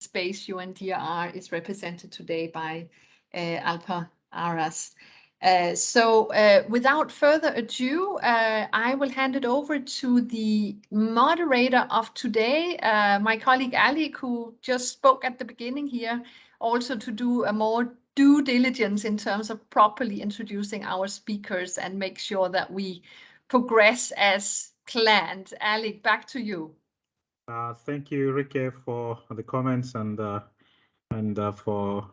space UNDR is represented today by Alpa Aras. So without further ado, I will hand it over to the moderator of today, my colleague Alec, who just spoke at the beginning here, also to do a more due diligence in terms of properly introducing our speakers and make sure that we progress as planned. Alec, back to you. Thank you, Rike, for the comments and for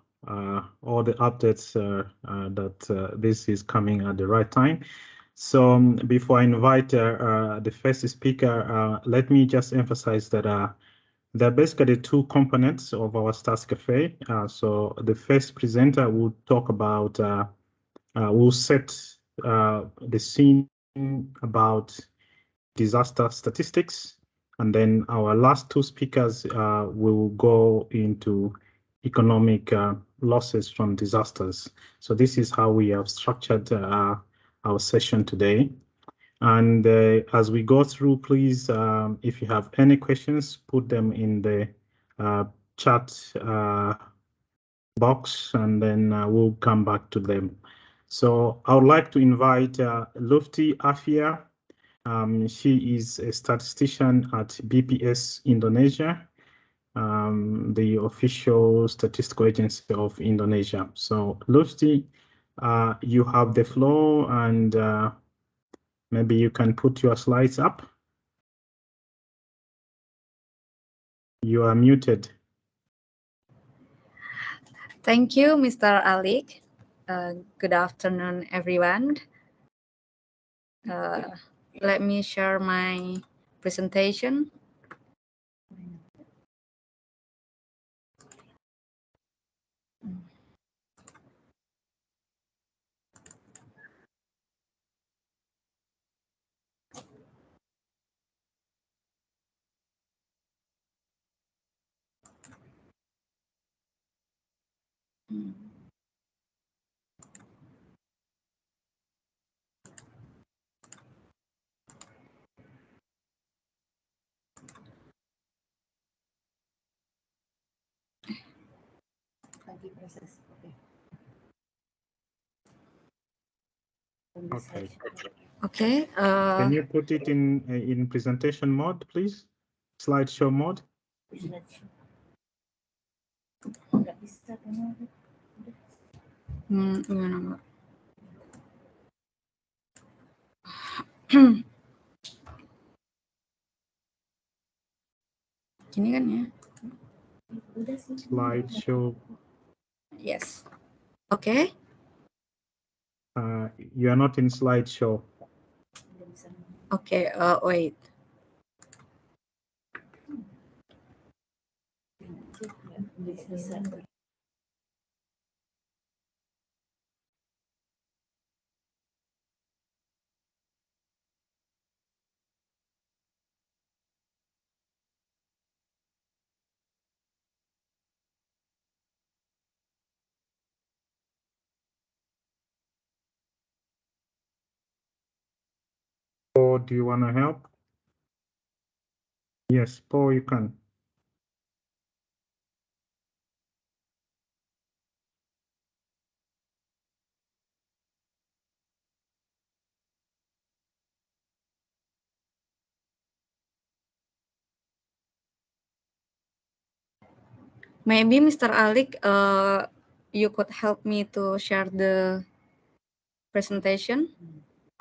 all the updates that this is coming at the right time. So before I invite the first speaker, let me just emphasize that there are basically two components of our Stats Cafe. So the first presenter will talk about, will set the scene about disaster statistics. And then our last two speakers will go into economic losses from disasters. So this is how we have structured our session today. And as we go through, please, if you have any questions, put them in the chat box, and then we'll come back to them. So I would like to invite Lufti Afia. She is a statistician at BPS Indonesia, the official statistical agency of Indonesia. So Lufti, you have the floor, and maybe you can put your slides up. You are muted. Thank you, Mr. Alec. Good afternoon, everyone. Let me share my presentation. Okay. Okay. Can you put it in presentation mode, please? Slideshow mode. Gini kan ya? Slideshow. Yes. Okay. You are not in slideshow. Okay. Wait. Or do you want to help? Yes, Paul, you can. Maybe Mr. Alec, you could help me to share the presentation.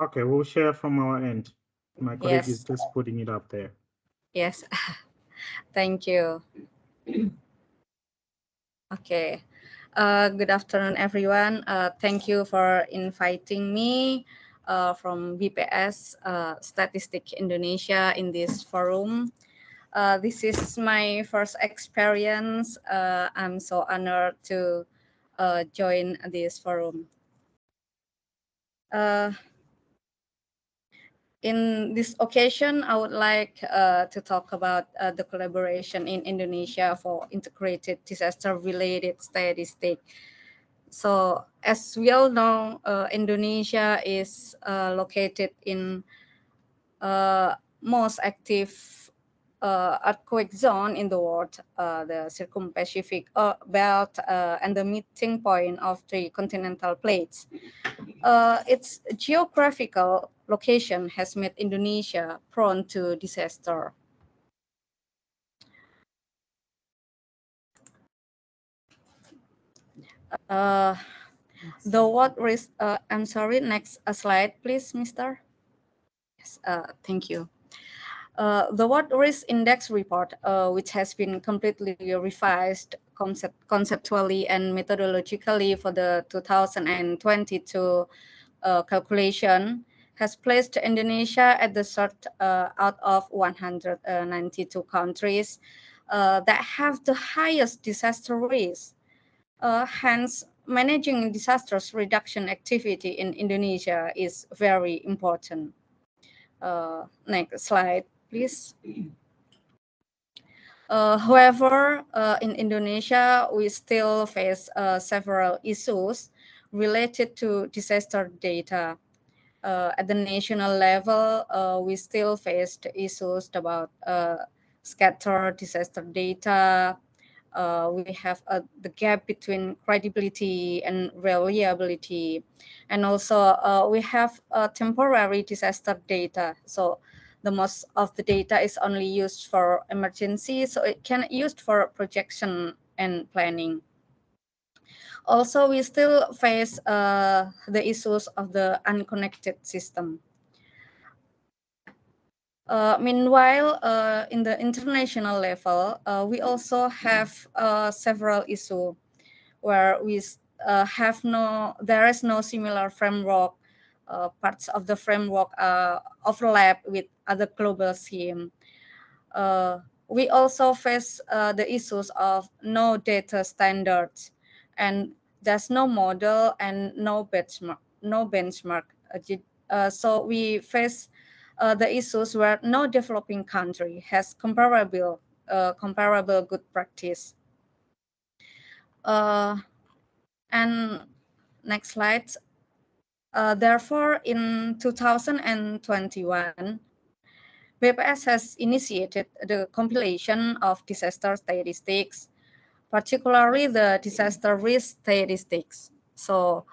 Okay, we'll share from our end. My colleague is just putting it up there. Yes. Thank you. Okay. Good afternoon, everyone. Thank you for inviting me from BPS Statistic Indonesia in this forum. This is my first experience. I'm so honored to join this forum. In this occasion, I would like to talk about the collaboration in Indonesia for integrated disaster-related statistics. So, as we all know, Indonesia is located in most active earthquake zone in the world, the Circum-Pacific belt and the meeting point of the continental plates. Its geographical location has made Indonesia prone to disaster. The what risk? I'm sorry. Next slide, please, Mr. Yes. Thank you. The World Risk Index report, which has been completely revised conceptually and methodologically for the 2022 calculation, has placed Indonesia at the third out of 192 countries that have the highest disaster risk. Hence, managing disasters reduction activity in Indonesia is very important. Next slide, please. However, in Indonesia, we still face several issues related to disaster data. At the national level, we still faced issues about scattered disaster data. We have the gap between credibility and reliability. And also we have temporary disaster data. So the most of the data is only used for emergency, so it can be used for projection and planning. Also, we still face the issues of the unconnected system. Meanwhile, in the international level, we also have several issues where there is no similar framework. Parts of the framework overlap with other global schemes. We also face the issues of no data standards, and there's no model and no benchmark. So we face the issues where no developing country has comparable good practice. And next slide. Therefore, in 2021, BPS has initiated the compilation of disaster statistics, particularly the disaster risk statistics. So,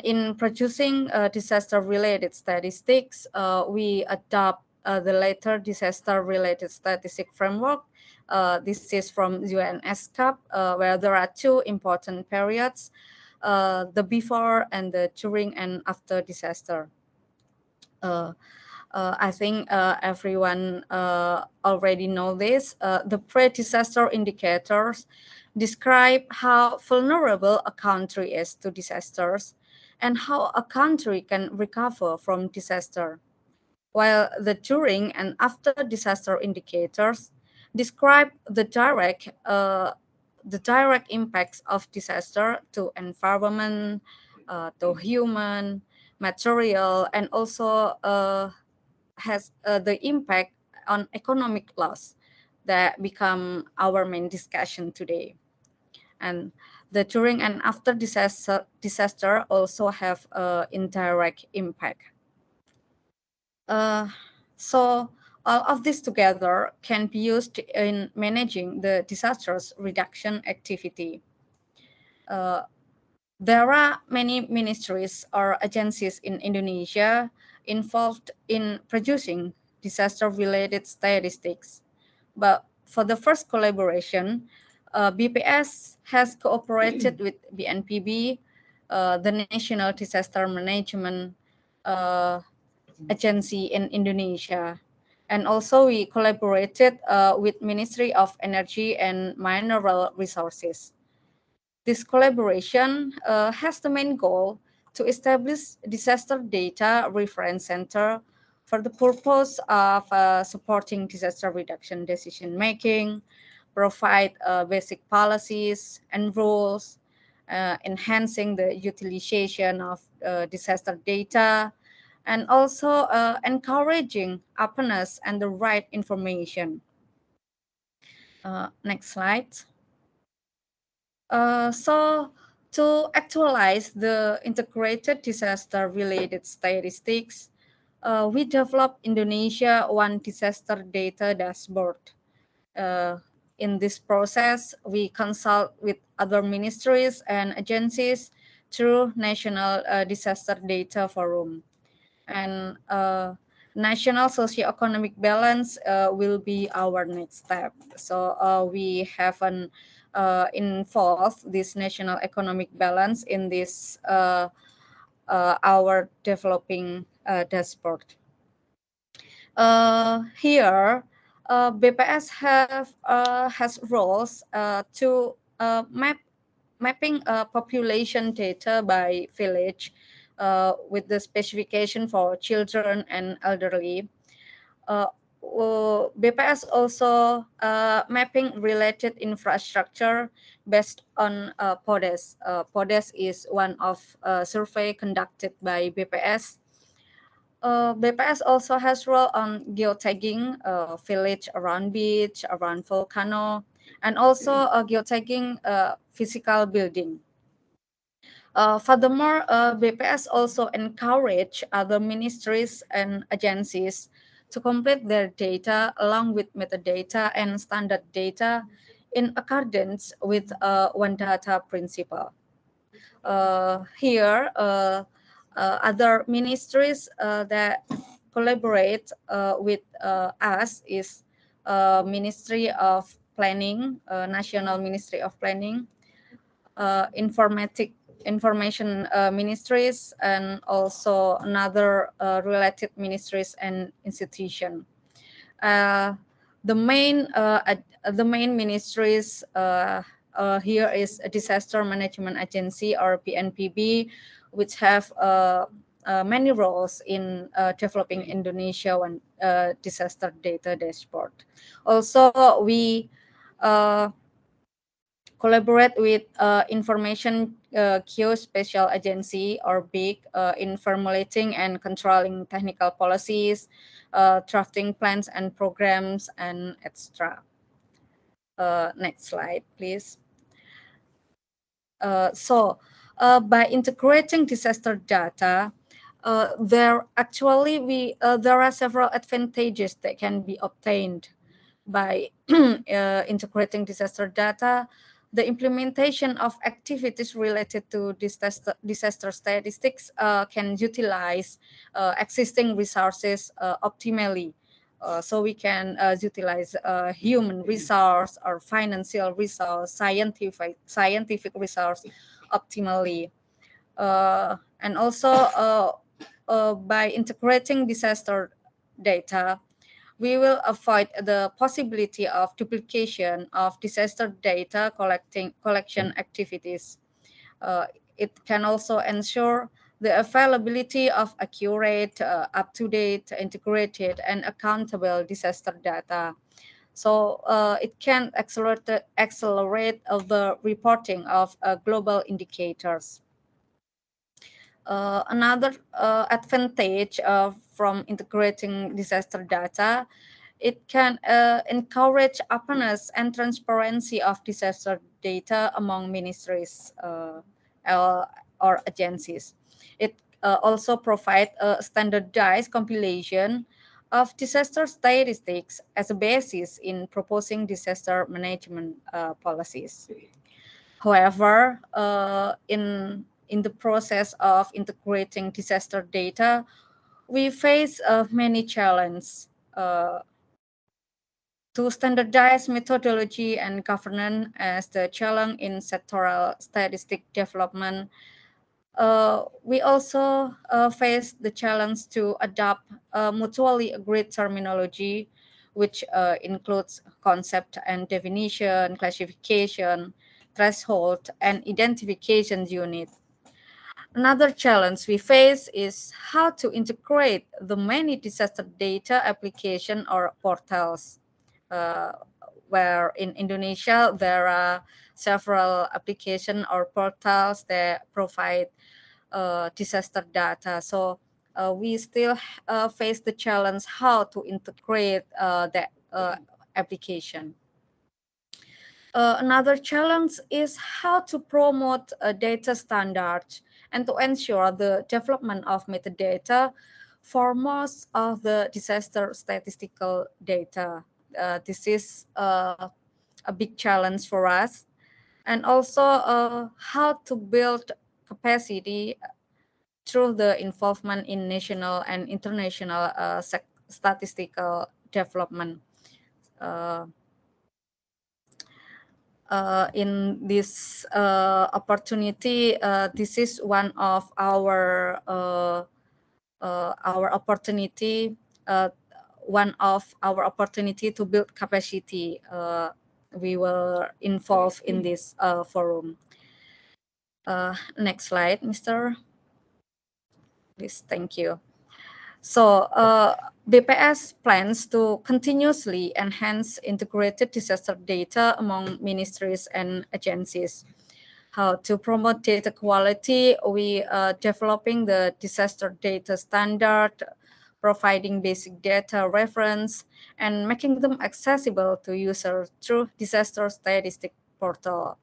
in producing disaster-related statistics, we adopt the later disaster-related statistic framework. This is from UN ESCAP, where there are two important periods, the before and the during and after disaster. I think everyone already know this. The pre-disaster indicators describe how vulnerable a country is to disasters and how a country can recover from disaster, while the during and after disaster indicators describe the direct impacts of disaster to environment, to human, material, and also has the impact on economic loss that become our main discussion today. And the during and after disaster also have indirect impact. So all of this together can be used in managing the disasters reduction activity. There are many ministries or agencies in Indonesia involved in producing disaster-related statistics. But for the first collaboration, BPS has cooperated with BNPB, the National Disaster Management Agency in Indonesia. And also we collaborated with Ministry of Energy and Mineral Resources. This collaboration has the main goal to establish disaster data reference center for the purpose of supporting disaster reduction decision making, provide basic policies and rules, enhancing the utilization of disaster data, and also encouraging openness and the right information. Next slide. So to actualize the integrated disaster-related statistics, we developed Indonesia One Disaster Data Dashboard. In this process, we consult with other ministries and agencies through National Disaster Data Forum. And national socio-economic balance will be our next step. So we haven't involved this national economic balance in this our developing dashboard. Here, BPS has roles to mapping population data by village with the specification for children and elderly. BPS also mapping related infrastructure based on PODES. PODES is one of survey conducted by BPS. BPS also has role on geotagging village around beach, around volcano, and also geotagging physical building. Furthermore, BPS also encourage other ministries and agencies to complete their data along with metadata and standard data in accordance with one data principle. Here, other ministries that collaborate with us is Ministry of Planning, National Ministry of Planning, information ministries, and also another related ministries and institution. The main ministries here is a Disaster Management Agency or BNPB, which have many roles in developing Indonesia One Disaster Data Dashboard. Also, we collaborate with Information Geospatial Agency or BIG in formulating and controlling technical policies, drafting plans and programs, and etc. Next slide, please. By integrating disaster data, there are several advantages that can be obtained by integrating disaster data. The implementation of activities related to disaster statistics can utilize existing resources optimally. So we can utilize human resource or financial resource, scientific resource optimally. And also by integrating disaster data, we will avoid the possibility of duplication of disaster data collection activities. It can also ensure the availability of accurate, up-to-date, integrated, and accountable disaster data. So it can accelerate the reporting of global indicators. Another advantage from integrating disaster data, it can encourage openness and transparency of disaster data among ministries or agencies. It also provides a standardized compilation of disaster statistics as a basis in proposing disaster management policies. However, in the process of integrating disaster data, we face many challenges to standardize methodology and governance as the challenge in sectoral statistic development. We also face the challenge to adopt mutually agreed terminology, which includes concept and definition, classification, threshold, and identification unit. Another challenge we face is how to integrate the many disaster data application or portals. Where in Indonesia there are several application or portals that provide disaster data. So we still face the challenge how to integrate that application. Another challenge is how to promote data standards and to ensure the development of metadata for most of the disaster statistical data, this is a big challenge for us. And also how to build capacity through the involvement in national and international statistical development. In this opportunity, this is one of our opportunity, to build capacity. We were involved in this forum. Next slide, Mr. Please, thank you. So BPS plans to continuously enhance integrated disaster data among ministries and agencies. How to promote data quality? We are developing the disaster data standard, providing basic data reference, and making them accessible to users through disaster statistic portal.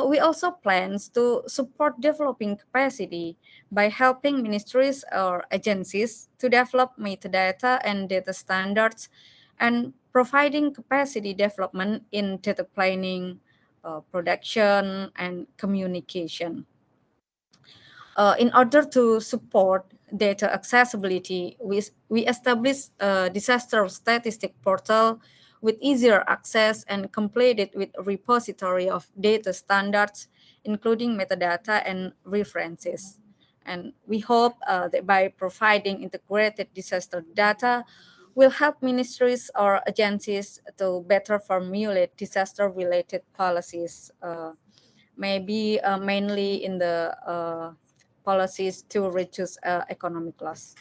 We also plan to support developing capacity by helping ministries or agencies to develop metadata and data standards, and providing capacity development in data planning, production, and communication. In order to support data accessibility, we established a disaster statistic portal with easier access and completed with a repository of data standards, including metadata and references. And we hope that by providing integrated disaster data, will help ministries or agencies to better formulate disaster-related policies, maybe mainly in the policies to reduce economic loss.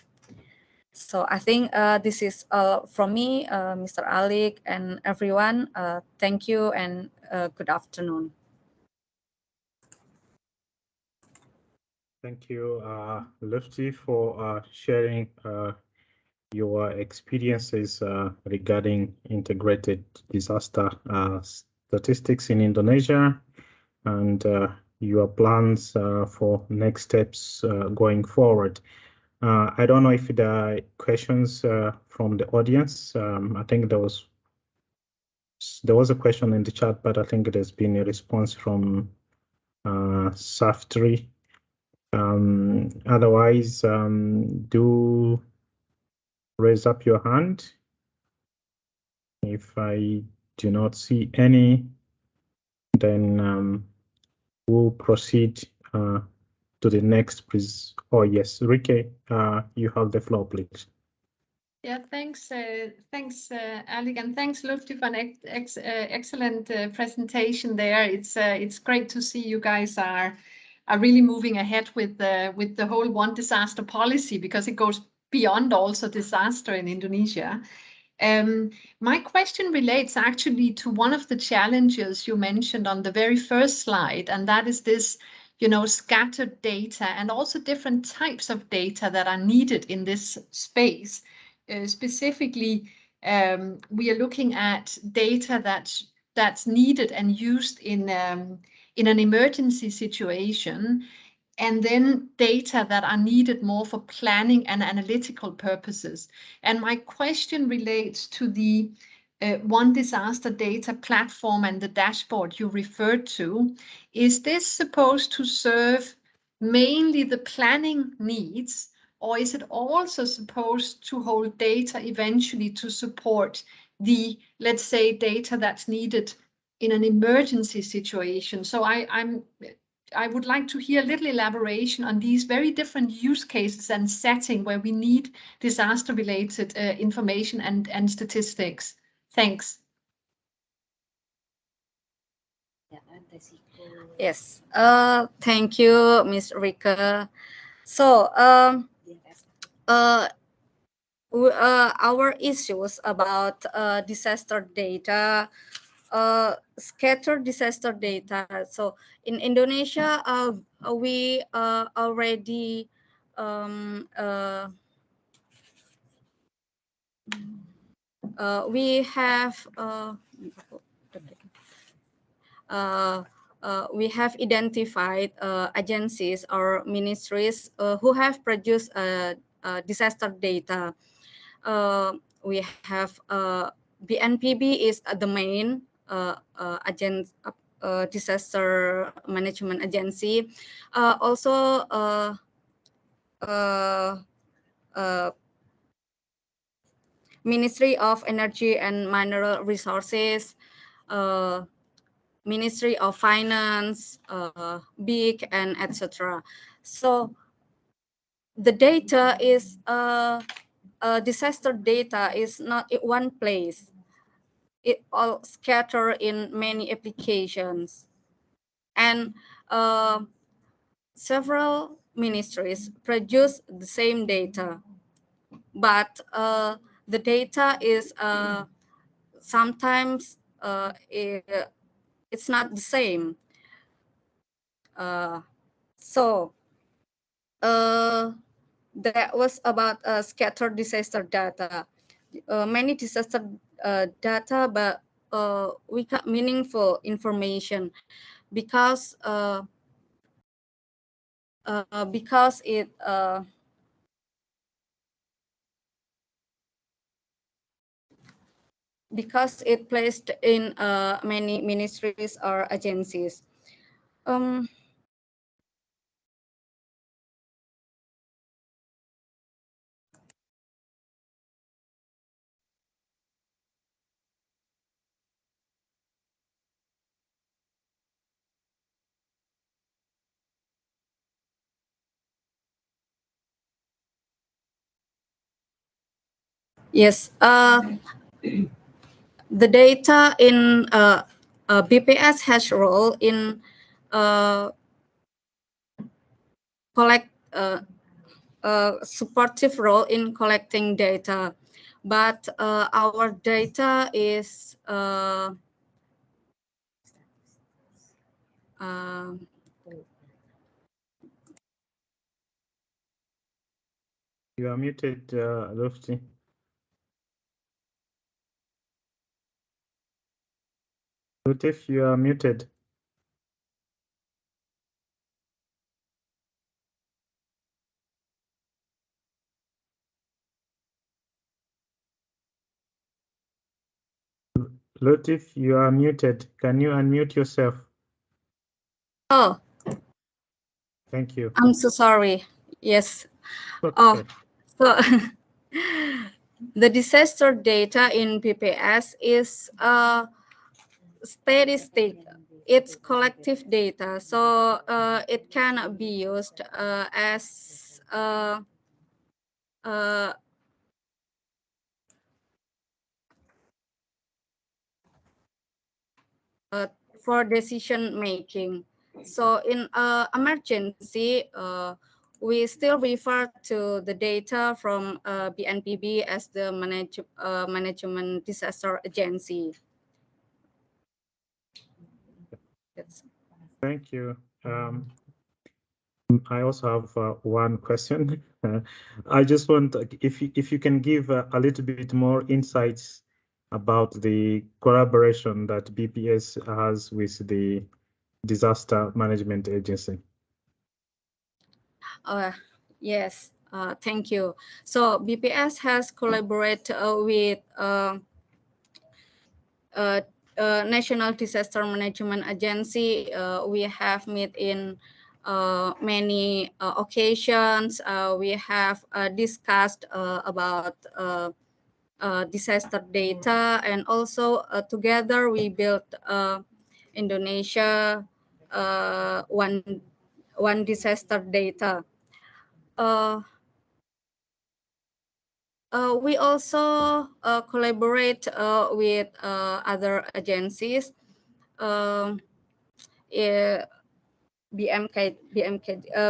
So I think this is from me, Mr. Alik, and everyone. Thank you and good afternoon. Thank you, Lufti, for sharing your experiences regarding integrated disaster statistics in Indonesia, and your plans for next steps going forward. I don't know if there are questions from the audience. I think there was a question in the chat, but I think there's been a response from Saftri. Otherwise, do raise up your hand. If I do not see any, then we'll proceed to the next, please. Oh, yes, Rike, you have the floor, please. Yeah, thanks, Alik, and thanks, Lufti, for an excellent presentation there. It's great to see you guys are really moving ahead with the whole one disaster policy, because it goes beyond also disaster in Indonesia. My question relates actually to one of the challenges you mentioned on the very first slide, and that is this, scattered data and also different types of data that are needed in this space. Specifically, we are looking at data that's needed and used in an emergency situation, and then data that are needed more for planning and analytical purposes. And my question relates to the One Disaster Data platform and the dashboard you referred to. Is this supposed to serve mainly the planning needs, or is it also supposed to hold data eventually to support the, let's say, data that's needed in an emergency situation? So I would like to hear a little elaboration on these very different use cases and setting where we need disaster-related information and statistics. Thanks. Yes, thank you, Ms. Rika. So, our issues about disaster data, scattered disaster data. So in Indonesia, we already we have identified agencies or ministries who have produced disaster data. We have BNPB is the main disaster management agency. Also, Ministry of Energy and Mineral Resources, Ministry of Finance, BIC, and etc. So the data is disaster data is not in one place. It all scattered in many applications, and several ministries produce the same data, but the data is sometimes it's not the same. So that was about scattered disaster data. Many disaster data, but we got meaningful information because it placed in many ministries or agencies. Yes, the data in BPS has role in supportive role in collecting data, but our data is You are muted, Lufti. Lutif, you are muted. Lutif, you are muted. Can you unmute yourself? Oh, thank you. I'm so sorry. Yes. Okay. Oh, so the disaster data in PPS is statistic. It's collective data, so it cannot be used as for decision making. So in emergency, we still refer to the data from BNPB as the management disaster agency. Thank you. I also have one question. I just want, if you can give a little bit more insights about the collaboration that BPS has with the Disaster Management Agency. Yes, thank you. So BPS has collaborated with National Disaster Management Agency. We have met in many occasions. We have discussed about disaster data, and also together we built Indonesia one disaster data. We also collaborate with other agencies.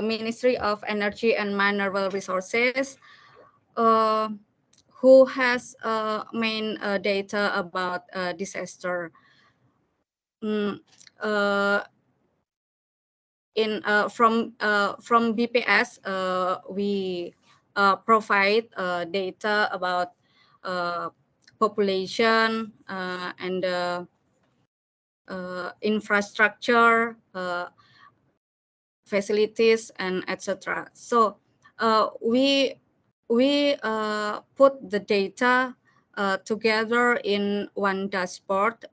Ministry of Energy and Mineral Resources, who has main data about disaster. From BPS, we provide data about population and infrastructure, facilities, and etc. So we we put the data together in one dashboard.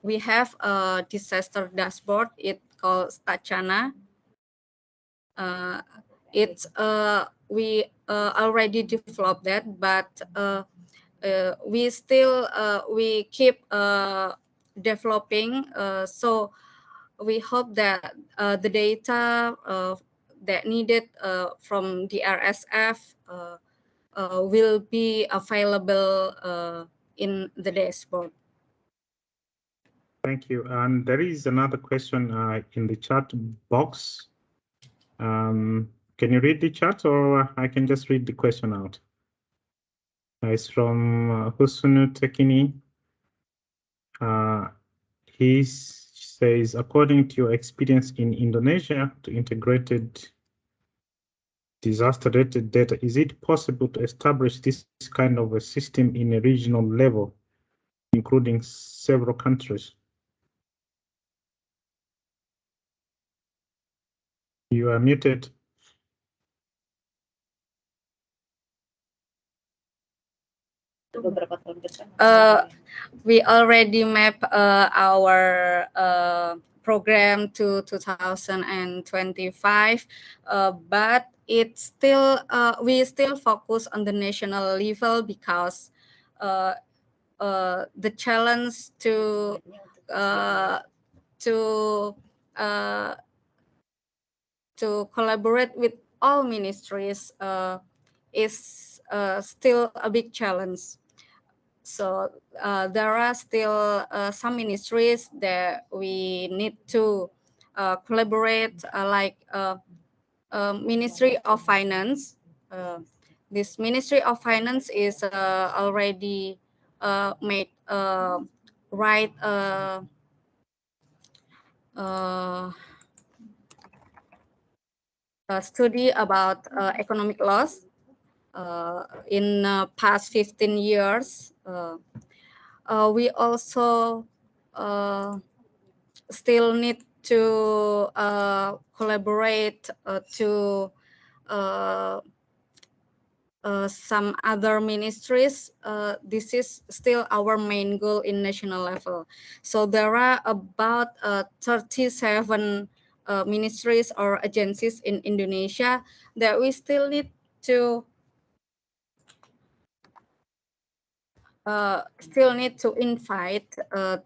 We have a disaster dashboard. It's called Stacana. It's we already developed that, but we still we keep developing. So we hope that the data that needed from the RSF will be available in the dashboard. Thank you. And there is another question in the chat box. Can you read the chat, or I can just read the question out? It's from Husunu Tekini. He says, according to your experience in Indonesia to integrated disaster-related data, is it possible to establish this kind of a system in a regional level, including several countries? You are muted. We already map our program to 2025, but it's still we still focus on the national level because the challenge to collaborate with all ministries is still a big challenge. So there are still some ministries that we need to collaborate, like Ministry of Finance. This Ministry of Finance is already made right a study about economic loss in past 15 years. We also still need to collaborate to some other ministries. This is still our main goal in national level. So there are about 37 ministries or agencies in Indonesia that we still need to invite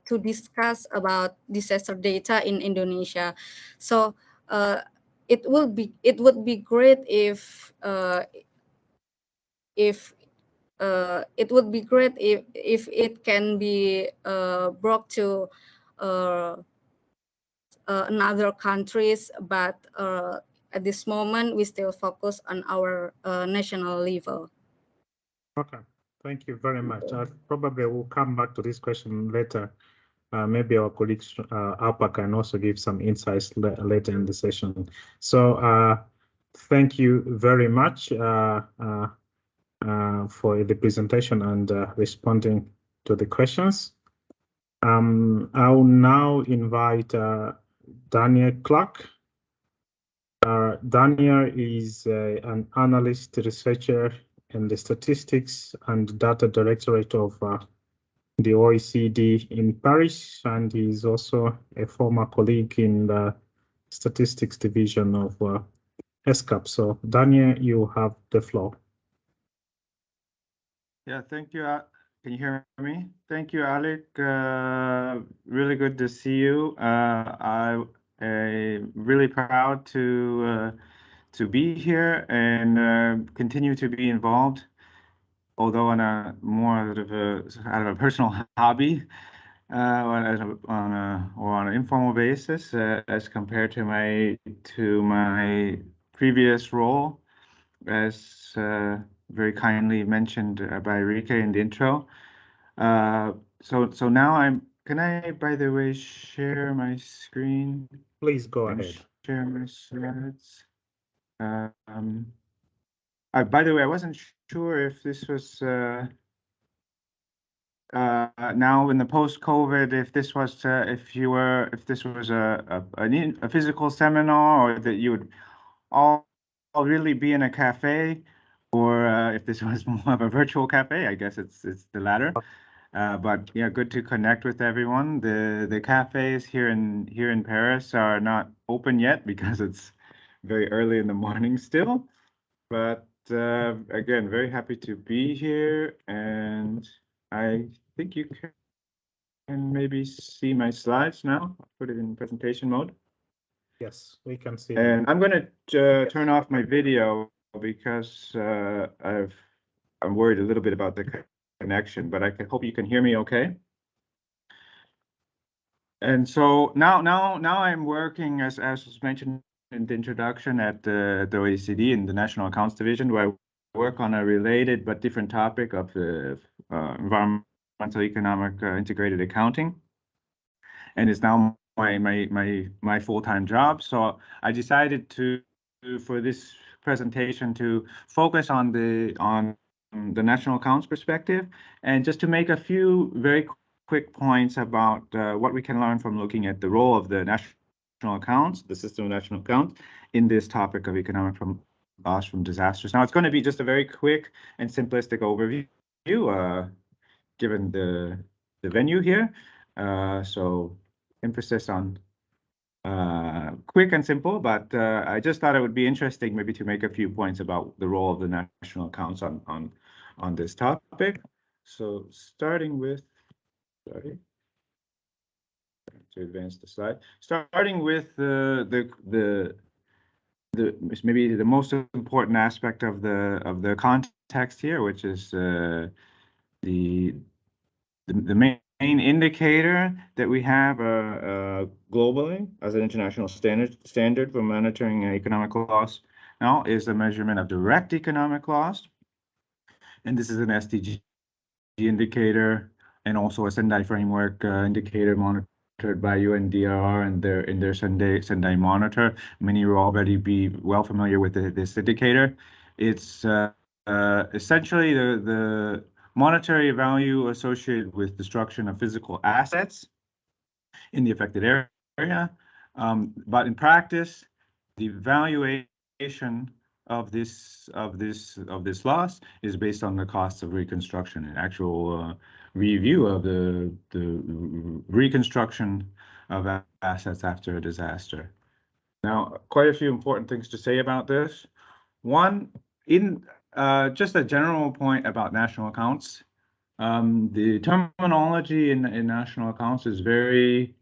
to discuss about disaster data in Indonesia. So it would be great if it would be great if it can be brought to another countries, but at this moment we still focus on our national level. Okay, thank you very much. I probably will come back to this question later. Maybe our colleagues Alpa can also give some insights later in the session. So thank you very much for the presentation and responding to the questions. I will now invite Daniel Clark. Daniel is an analyst, researcher in the Statistics and Data Directorate of the OECD in Paris, and he's also a former colleague in the Statistics Division of ESCAP. So, Daniel, you have the floor. Yeah, thank you. Can you hear me? Thank you, Alec. Really good to see you. I'm really proud to be here and continue to be involved, although on a more out of a personal hobby, on an informal basis, as compared to my previous role, as very kindly mentioned by Rika in the intro. So now can I, by the way, share my screen? Please go ahead. Share my slides. By the way, I wasn't sure if this was now in the post-COVID, if this was if this was a physical seminar, or that you would all really be in a cafe, if this was more of a virtual cafe. I guess it's the latter. But yeah, good to connect with everyone. The cafes here in Paris are not open yet because it's very early in the morning still. But again, very happy to be here, and I think you can maybe see my slides now. I'll put it in presentation mode. Yes, we can see. And I'm going to turn off my video because I'm worried a little bit about the connection, but I hope you can hear me okay. And so now I'm working as was mentioned in the introduction at the OECD in the National Accounts Division, where I work on a related but different topic of the environmental economic integrated accounting, and it's now my full-time job. So I decided for this presentation to focus on the national accounts perspective, and just to make a few very quick points about what we can learn from looking at the role of the national accounts, the system of national accounts, in this topic of economic loss from disasters. Now, it's going to be just a very quick and simplistic overview, given the venue here. So emphasis on quick and simple, but I just thought it would be interesting maybe to make a few points about the role of the national accounts on this topic. So starting with, sorry, to advance the slide, starting with maybe the most important aspect of the context here, which is the main indicator that we have globally as an international standard for monitoring economic loss now is the measurement of direct economic loss. And this is an SDG indicator and also a Sendai framework indicator monitored by UNDRR and in their Sendai monitor. Many will already be well familiar with this indicator. It's essentially the monetary value associated with destruction of physical assets in the affected area. But in practice, the valuation of this loss is based on the costs of reconstruction and actual review of the reconstruction of assets after a disaster. Now, quite a few important things to say about this. One, in just a general point about national accounts, the terminology in national accounts is very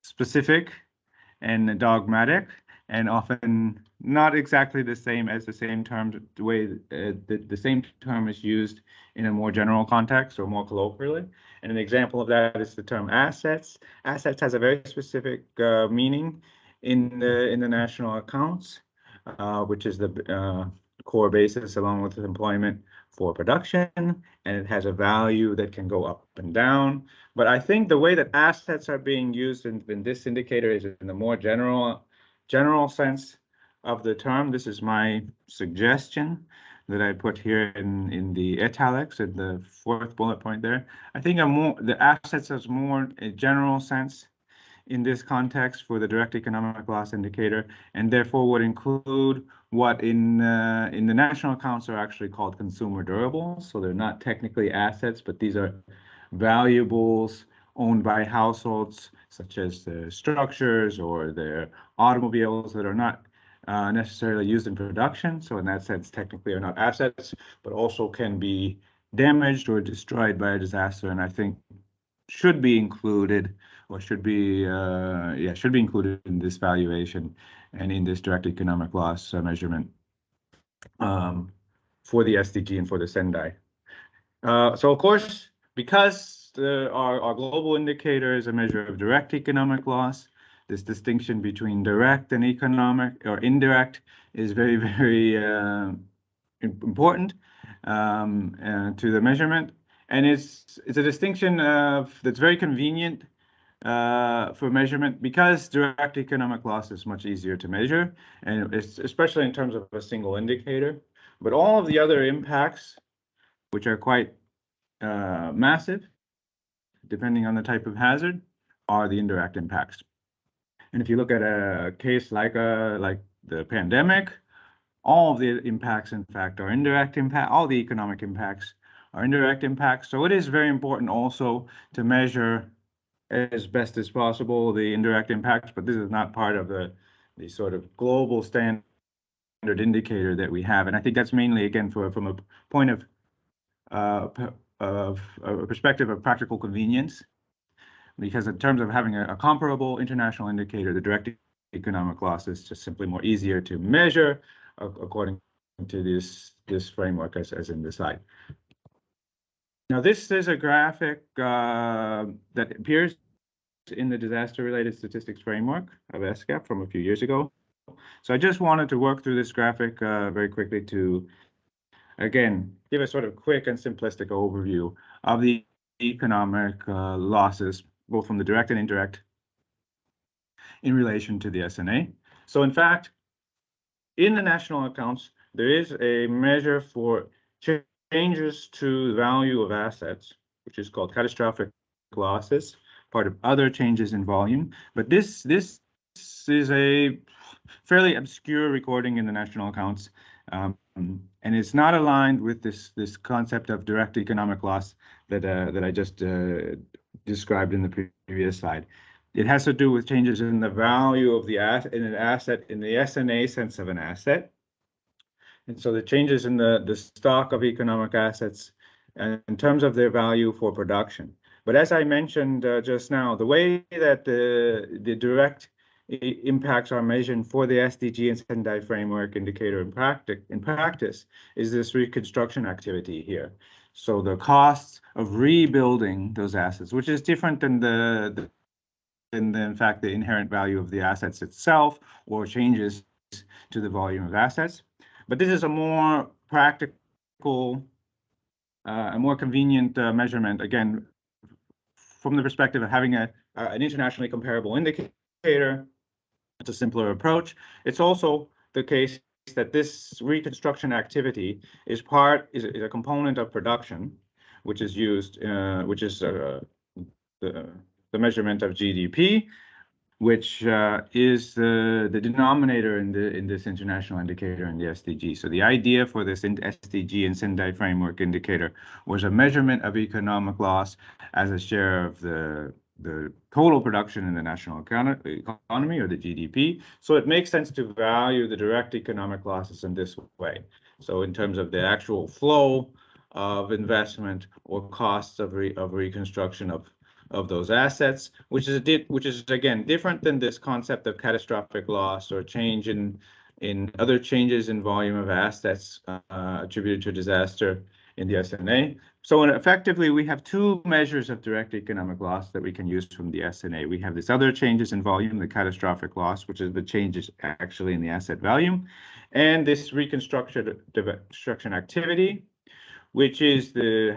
specific and dogmatic, and often not exactly the same as the same term, the way the same term is used in a more general context or more colloquially. And an example of that is the term assets. Assets has a very specific meaning in the national accounts, which is the core basis along with employment for production, and it has a value that can go up and down. But I think the way that assets are being used in this indicator is in the more general sense of the term. This is my suggestion that I put here in the italics in the fourth bullet point there. I think the assets has more a general sense in this context for the direct economic loss indicator, and therefore would include what in the national accounts are actually called consumer durables. So they're not technically assets, but these are valuables owned by households, such as the structures or their automobiles that are not necessarily used in production. So in that sense, technically are not assets, but also can be damaged or destroyed by a disaster. And I think should be included, or should be included in this valuation and in this direct economic loss measurement for the SDG and for the Sendai. So of course, because our global indicator is a measure of direct economic loss, this distinction between direct and economic or indirect is very, very important to the measurement. And it's a distinction that's very convenient for measurement because direct economic loss is much easier to measure, and it's especially in terms of a single indicator. But all of the other impacts, which are quite massive, depending on the type of hazard, are the indirect impacts. And if you look at a case like the pandemic, all of the impacts, in fact, are indirect impact. All the economic impacts are indirect impacts. So it is very important also to measure as best as possible the indirect impacts, but this is not part of the sort of global standard indicator that we have. And I think that's mainly, again, from a point of a perspective of practical convenience, because in terms of having a comparable international indicator, the direct economic loss is just simply more easier to measure according to this framework as in the slide. Now, this is a graphic that appears in the disaster-related statistics framework of ESCAP from a few years ago. So I just wanted to work through this graphic very quickly to, again, give a sort of quick and simplistic overview of the economic losses, both from the direct and indirect, in relation to the SNA. So in fact, in the national accounts, there is a measure for changes to the value of assets, which is called catastrophic losses, part of other changes in volume. But this is a fairly obscure recording in the national accounts, and it's not aligned with this concept of direct economic loss that I just described in the previous slide. It has to do with changes in the value of the asset in the SNA sense of an asset. And so the changes in the stock of economic assets in terms of their value for production. But as I mentioned just now, the way that the direct impacts are measured for the SDG and Sendai framework indicator in practice is this reconstruction activity here. So the costs of rebuilding those assets, which is different than in fact the inherent value of the assets itself or changes to the volume of assets. But this is a more practical, a more convenient measurement, again, from the perspective of having an internationally comparable indicator. It's a simpler approach. It's also the case that this reconstruction activity is a component of production, which is used, which is the measurement of GDP, which is the denominator in this international indicator in the SDG. So the idea for this SDG and Sendai framework indicator was a measurement of economic loss as a share of the total production in the national economy or the GDP. So it makes sense to value the direct economic losses in this way. So in terms of the actual flow of investment or costs of reconstruction of those assets, which is again different than this concept of catastrophic loss or change in other changes in volume of assets attributed to disaster in the SNA. So effectively, we have two measures of direct economic loss that we can use from the SNA. We have this other changes in volume, the catastrophic loss, which is the changes actually in the asset value, and this reconstruction activity, which is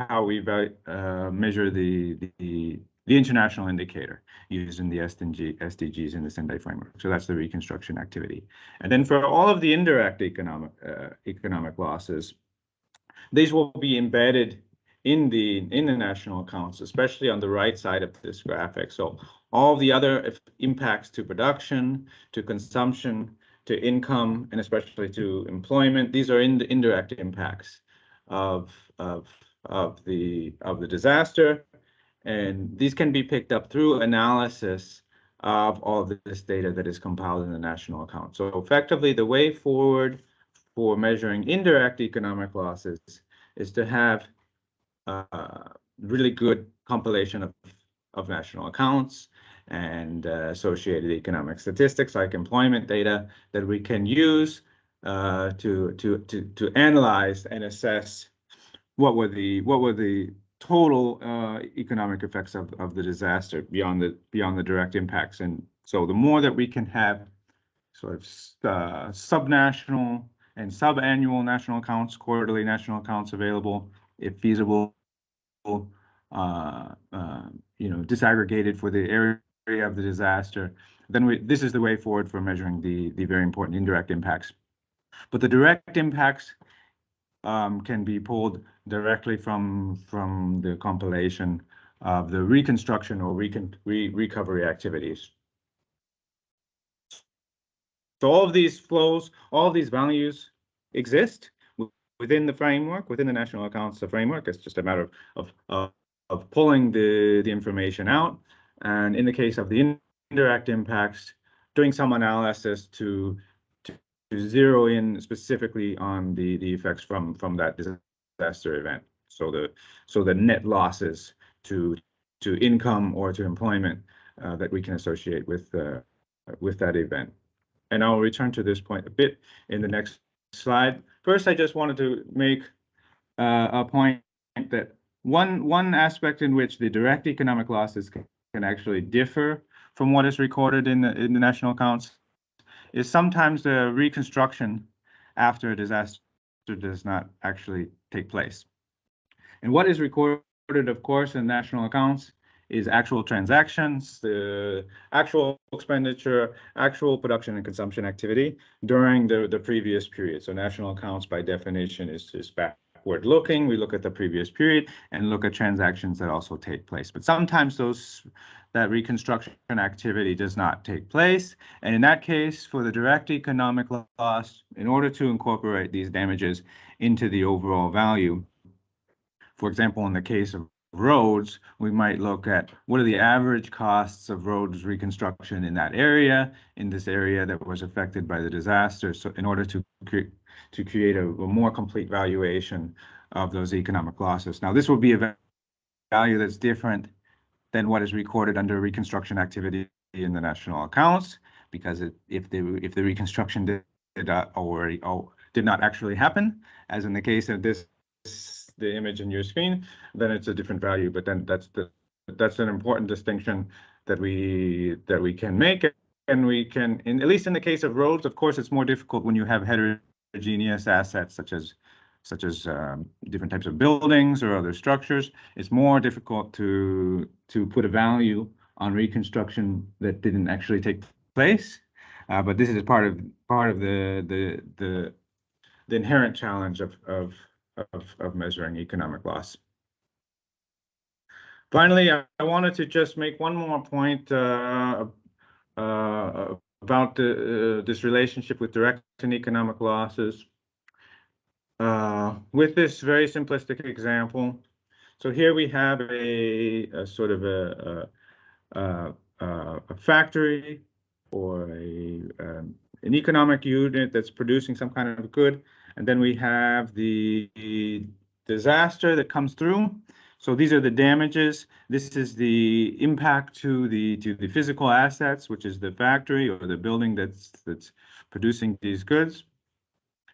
how we measure the international indicator using the SDGs in the Sendai framework. So that's the reconstruction activity. And then for all of the indirect economic losses, these will be embedded in the national accounts, especially on the right side of this graphic. So all the other impacts to production, to consumption, to income, and especially to employment, these are in the indirect impacts of the disaster. And these can be picked up through analysis of all of this data that is compiled in the national account. So effectively, the way forward for measuring indirect economic losses is to have really good compilation of national accounts and associated economic statistics like employment data that we can use to analyze and assess what were the total economic effects of the disaster beyond the direct impacts. And so the more that we can have sort of subnational and subannual national accounts, quarterly national accounts available, if feasible, disaggregated for the area of the disaster, then this is the way forward for measuring the very important indirect impacts. But the direct impacts can be pulled directly from the compilation of the reconstruction or recovery activities. So all of these flows, all of these values exist within the framework, within the national accounts framework. It's just a matter of pulling the information out. And in the case of the indirect impacts, doing some analysis to zero in specifically on the effects from that disaster event. So the net losses to income or to employment that we can associate with that event. And I'll return to this point a bit in the next slide. First, I just wanted to make a point that one aspect in which the direct economic losses can actually differ from what is recorded in the national accounts is sometimes the reconstruction after a disaster does not actually take place. And what is recorded, of course, in national accounts is actual transactions, the actual expenditure, actual production and consumption activity during the previous period. So national accounts, by definition, is backward looking. We look at the previous period and look at transactions that also take place. But sometimes that reconstruction activity does not take place. And in that case, for the direct economic loss, in order to incorporate these damages into the overall value, for example, in the case of roads, we might look at what are the average costs of roads reconstruction in that area, in this area that was affected by the disaster. So in order to create a more complete valuation of those economic losses. Now, this will be a value that's different than what is recorded under reconstruction activity in the national accounts, because if the reconstruction did not actually happen, as in the case of the image in your screen, then it's a different value. But then that's an important distinction that we can make, and we can, at least in the case of roads. Of course, it's more difficult when you have heterogeneous assets such as different types of buildings or other structures. It's more difficult to put a value on reconstruction that didn't actually take place. But this is part of the inherent challenge of measuring economic loss. Finally, I wanted to just make one more point about this relationship with direct and economic losses. With this very simplistic example, so here we have a sort of a factory or an economic unit that's producing some kind of good, and then we have the disaster that comes through. So these are the damages. This is the impact to the physical assets, which is the factory or the building that's producing these goods.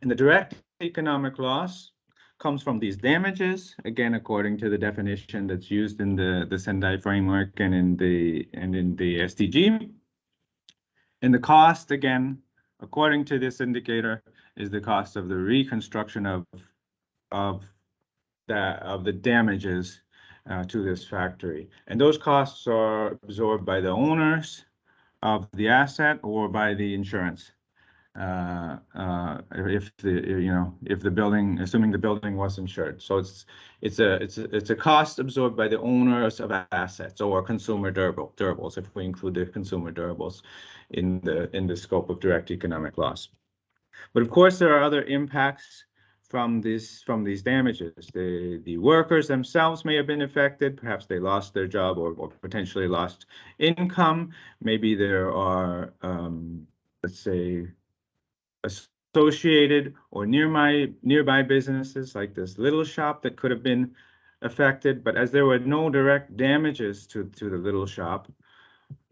And the direct economic loss comes from these damages, again, according to the definition that's used in the Sendai framework and in the SDG. And the cost, again, according to this indicator, is the cost of the reconstruction of the damages to this factory. And those costs are absorbed by the owners of the asset or by the insurance. If the building, assuming the building was insured. So it's a cost absorbed by the owners of assets or consumer durables, if we include the consumer durables in the scope of direct economic loss. But of course, there are other impacts from these damages. The workers themselves may have been affected. Perhaps they lost their job or potentially lost income. Maybe there are, let's say, associated or nearby businesses like this little shop that could have been affected. But as there were no direct damages to the little shop,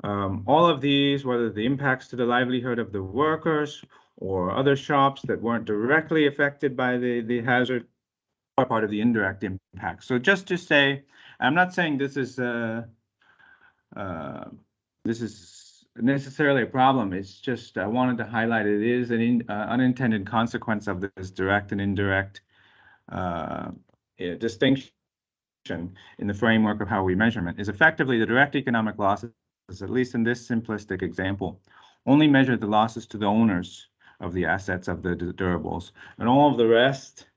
all of these, whether the impacts to the livelihood of the workers or other shops that weren't directly affected by the hazard, are part of the indirect impact. So just to say, I'm not saying this is necessarily a problem. It's just I wanted to highlight it is an unintended consequence of this direct and indirect distinction in the framework of how we measurement is effectively the direct economic losses, at least in this simplistic example, only measure the losses to the owners of the assets of the durables, and all of the rest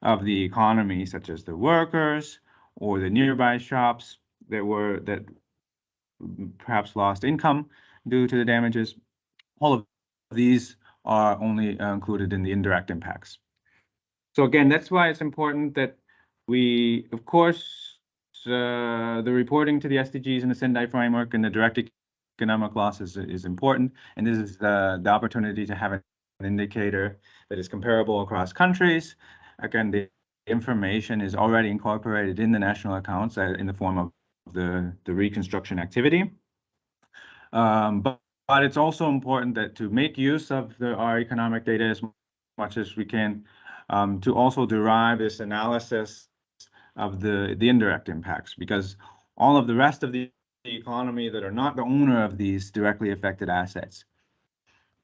of the economy, such as the workers or the nearby shops that perhaps lost income due to the damages, all of these are only included in the indirect impacts. So again, that's why it's important that we, of course, the reporting to the SDGs and the Sendai framework and the direct economic loss is important. And this is the opportunity to have an indicator that is comparable across countries. Again, the information is already incorporated in the national accounts in the form of the reconstruction activity. But it's also important that to make use of our economic data as much as we can, to also derive this analysis of the indirect impacts, because all of the rest of the economy that are not the owner of these directly affected assets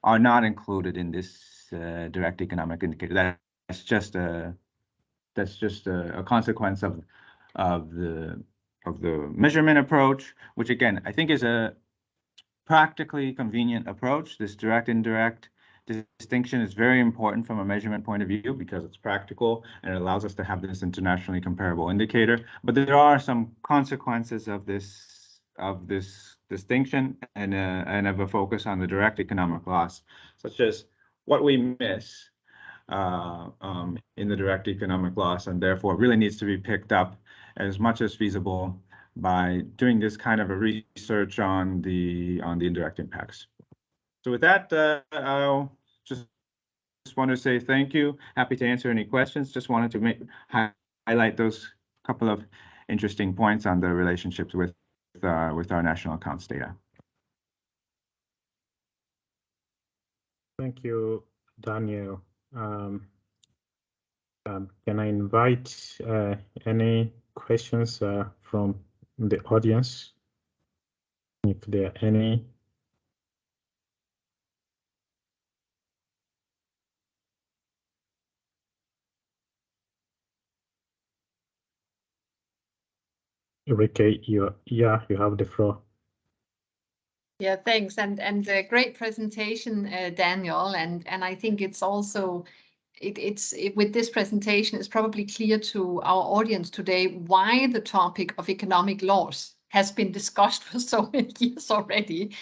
are not included in this direct economic indicator. That's just a consequence of the measurement approach, which again I think is a practically convenient approach. This direct indirect distinction is very important from a measurement point of view because it's practical and it allows us to have this internationally comparable indicator. But there are some consequences of this distinction and of a focus on the direct economic loss, such as what we miss in the direct economic loss, and therefore really needs to be picked up as much as feasible by doing this kind of a research on the indirect impacts. So with that, I'll just want to say thank you. Happy to answer any questions. Just wanted to highlight those couple of interesting points on the relationships with our national accounts data. Thank you, Daniel. Can I invite any questions from the audience, if there are any? Ulrike, you have the floor. Yeah, thanks, and a great presentation, Daniel. And I think it's also with this presentation, it's probably clear to our audience today why the topic of economic loss has been discussed for so many years already.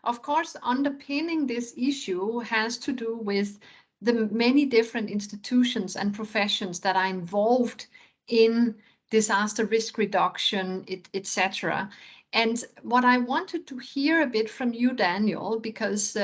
Of course, underpinning this issue has to do with the many different institutions and professions that are involved in disaster risk reduction, etc. And what I wanted to hear a bit from you, Daniel, because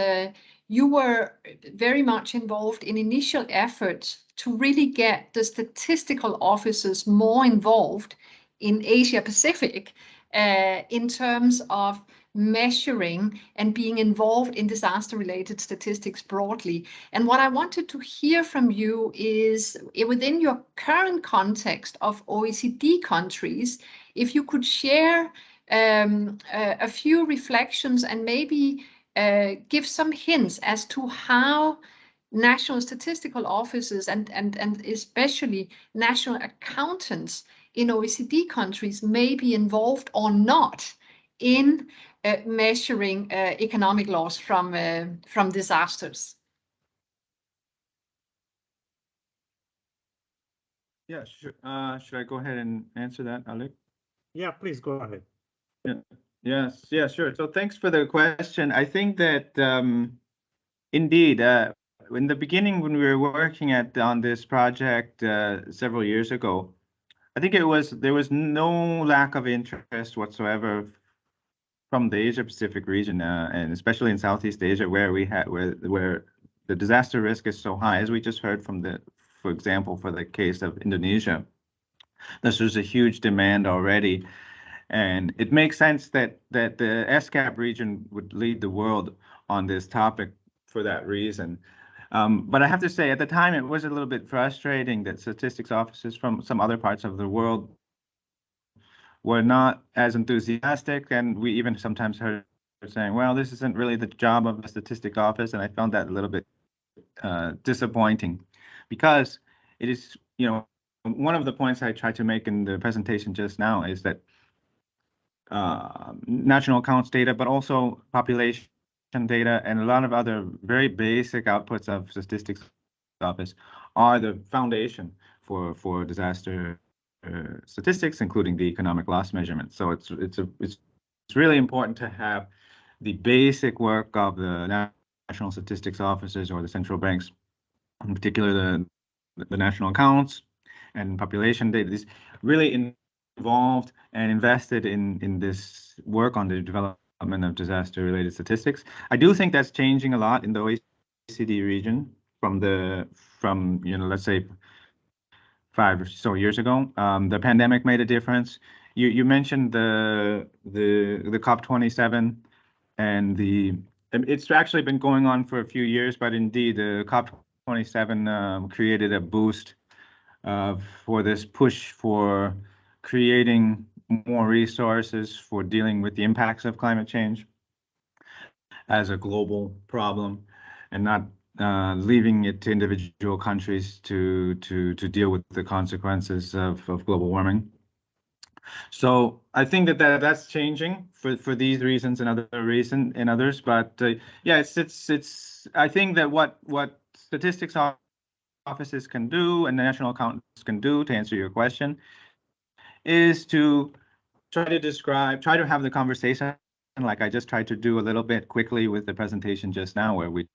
you were very much involved in initial efforts to really get the statistical officers more involved in Asia-Pacific in terms of measuring and being involved in disaster-related statistics broadly. And what I wanted to hear from you is, within your current context of OECD countries, if you could share a few reflections and maybe give some hints as to how national statistical offices and especially national accountants in OECD countries may be involved or not in measuring economic loss from disasters. Yeah, sure. Should I go ahead and answer that, Alec? Yeah, please go ahead. Yeah. Yes, sure. So thanks for the question. I think that indeed, in the beginning when we were working on this project several years ago, I think there was no lack of interest whatsoever from the Asia-Pacific region, and especially in Southeast Asia, where where the disaster risk is so high, as we just heard from for example, for the case of Indonesia. There's a huge demand already. And it makes sense that the ESCAP region would lead the world on this topic for that reason. But I have to say, at the time, it was a little bit frustrating that statistics officers from some other parts of the world were not as enthusiastic. And we even sometimes heard saying, well, this isn't really the job of a statistic office. And I found that a little bit disappointing, because it is, one of the points I tried to make in the presentation just now is that national accounts data, but also population data and a lot of other very basic outputs of statistics office are the foundation for disaster statistics, including the economic loss measurement. So it's really important to have the basic work of the national statistics officers or the central banks, in particular the national accounts and population data. This really involved and invested in this work on the development of disaster-related statistics. I do think that's changing a lot in the OECD region from let's say 5 or so years ago. The pandemic made a difference. You mentioned the COP27 and it's actually been going on for a few years, but indeed the COP27 created a boost for this push for creating more resources for dealing with the impacts of climate change as a global problem, and not leaving it to individual countries to deal with the consequences of global warming. So I think that's changing for these reasons and others. But yeah, it's I think that what statistics offices can do and the national accountants can do, to answer your question, is to try to have the conversation like I just tried to do a little bit quickly with the presentation just now, where we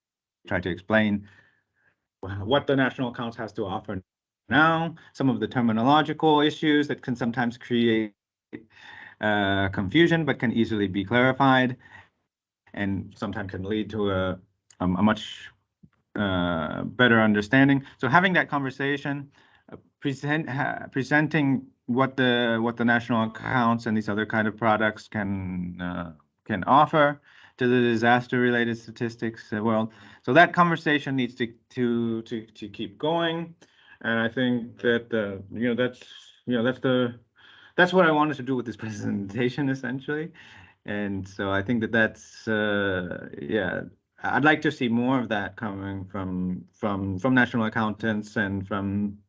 try to explain what the national accounts has to offer now, some of the terminological issues that can sometimes create confusion, but can easily be clarified, and sometimes can lead to a much better understanding. So having that conversation, presenting what the national accounts and these other kind of products can offer to the disaster-related statistics world. So that conversation needs to keep going, and I think that that's what I wanted to do with this presentation essentially. And so I think that's yeah, I'd like to see more of that coming from national accountants and from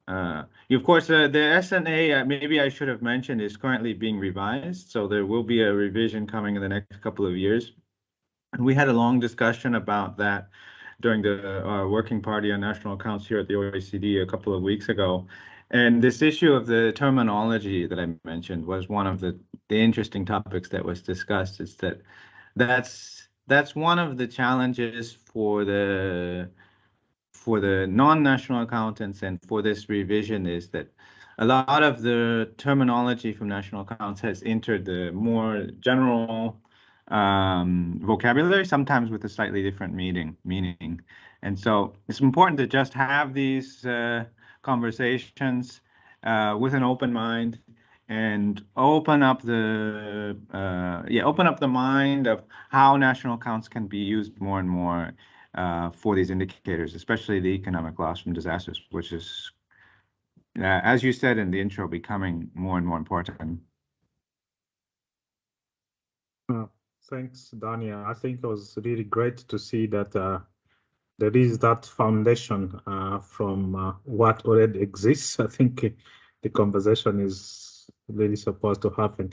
of course, the SNA, maybe I should have mentioned, is currently being revised. So there will be a revision coming in the next couple of years. And we had a long discussion about that during the working party on national accounts here at the OECD a couple of weeks ago. And this issue of the terminology that I mentioned was one of the interesting topics that was discussed. Is that's one of the challenges for the non-national accountants and for this revision, is that a lot of the terminology from national accounts has entered the more general vocabulary, sometimes with a slightly different meaning. And so it's important to just have these conversations with an open mind, and open up the mind of how national accounts can be used more and more for these indicators, especially the economic loss from disasters, which is, as you said in the intro, becoming more and more important. Thanks, Daniel. I think it was really great to see that there is that foundation from what already exists. I think the conversation is really supposed to happen.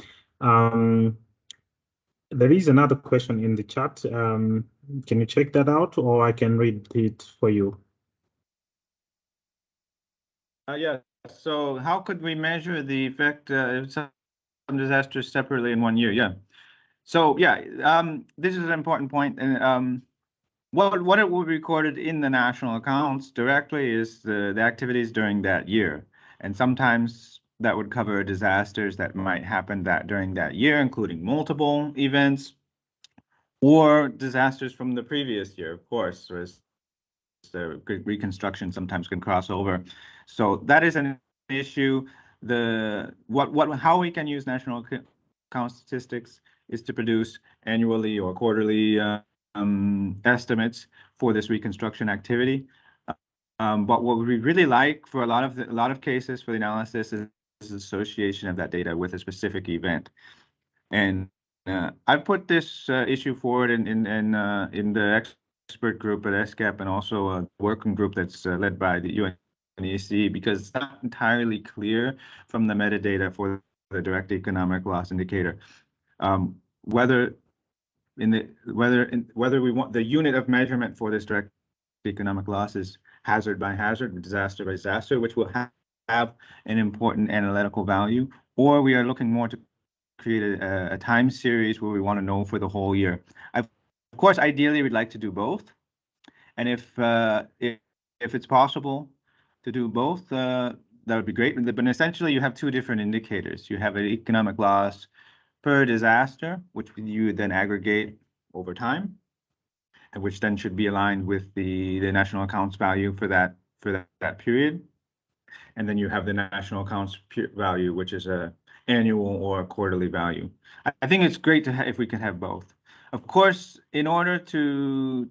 There is another question in the chat. Can you check that out, or I can read it for you? Yeah. So how could we measure the effect of some disasters separately in 1 year? Yeah. So yeah, this is an important point. And what it will be recorded in the national accounts directly is the activities during that year. And sometimes that would cover disasters that might happen during that year, including multiple events, or disasters from the previous year, of course, as the reconstruction sometimes can cross over. So that is an issue. How we can use national account statistics is to produce annually or quarterly estimates for this reconstruction activity. But what we really like for a lot of cases for the analysis is association of that data with a specific event. And I put this issue forward in the expert group at ESCAP, and also a working group that's led by the UNEC, because it's not entirely clear from the metadata for the direct economic loss indicator whether we want the unit of measurement for this direct economic loss is hazard by hazard, disaster by disaster, which will have an important analytical value, or we are looking more to create a time series where we want to know for the whole year. Of course, ideally, we'd like to do both. And if it's possible, do both, that would be great. But essentially, you have two different indicators. You have an economic loss per disaster, which you would then aggregate over time, and which then should be aligned with the national accounts value for that period. And then you have the national accounts value, which is a annual or a quarterly value. I think it's great to if we can have both. Of course, in order to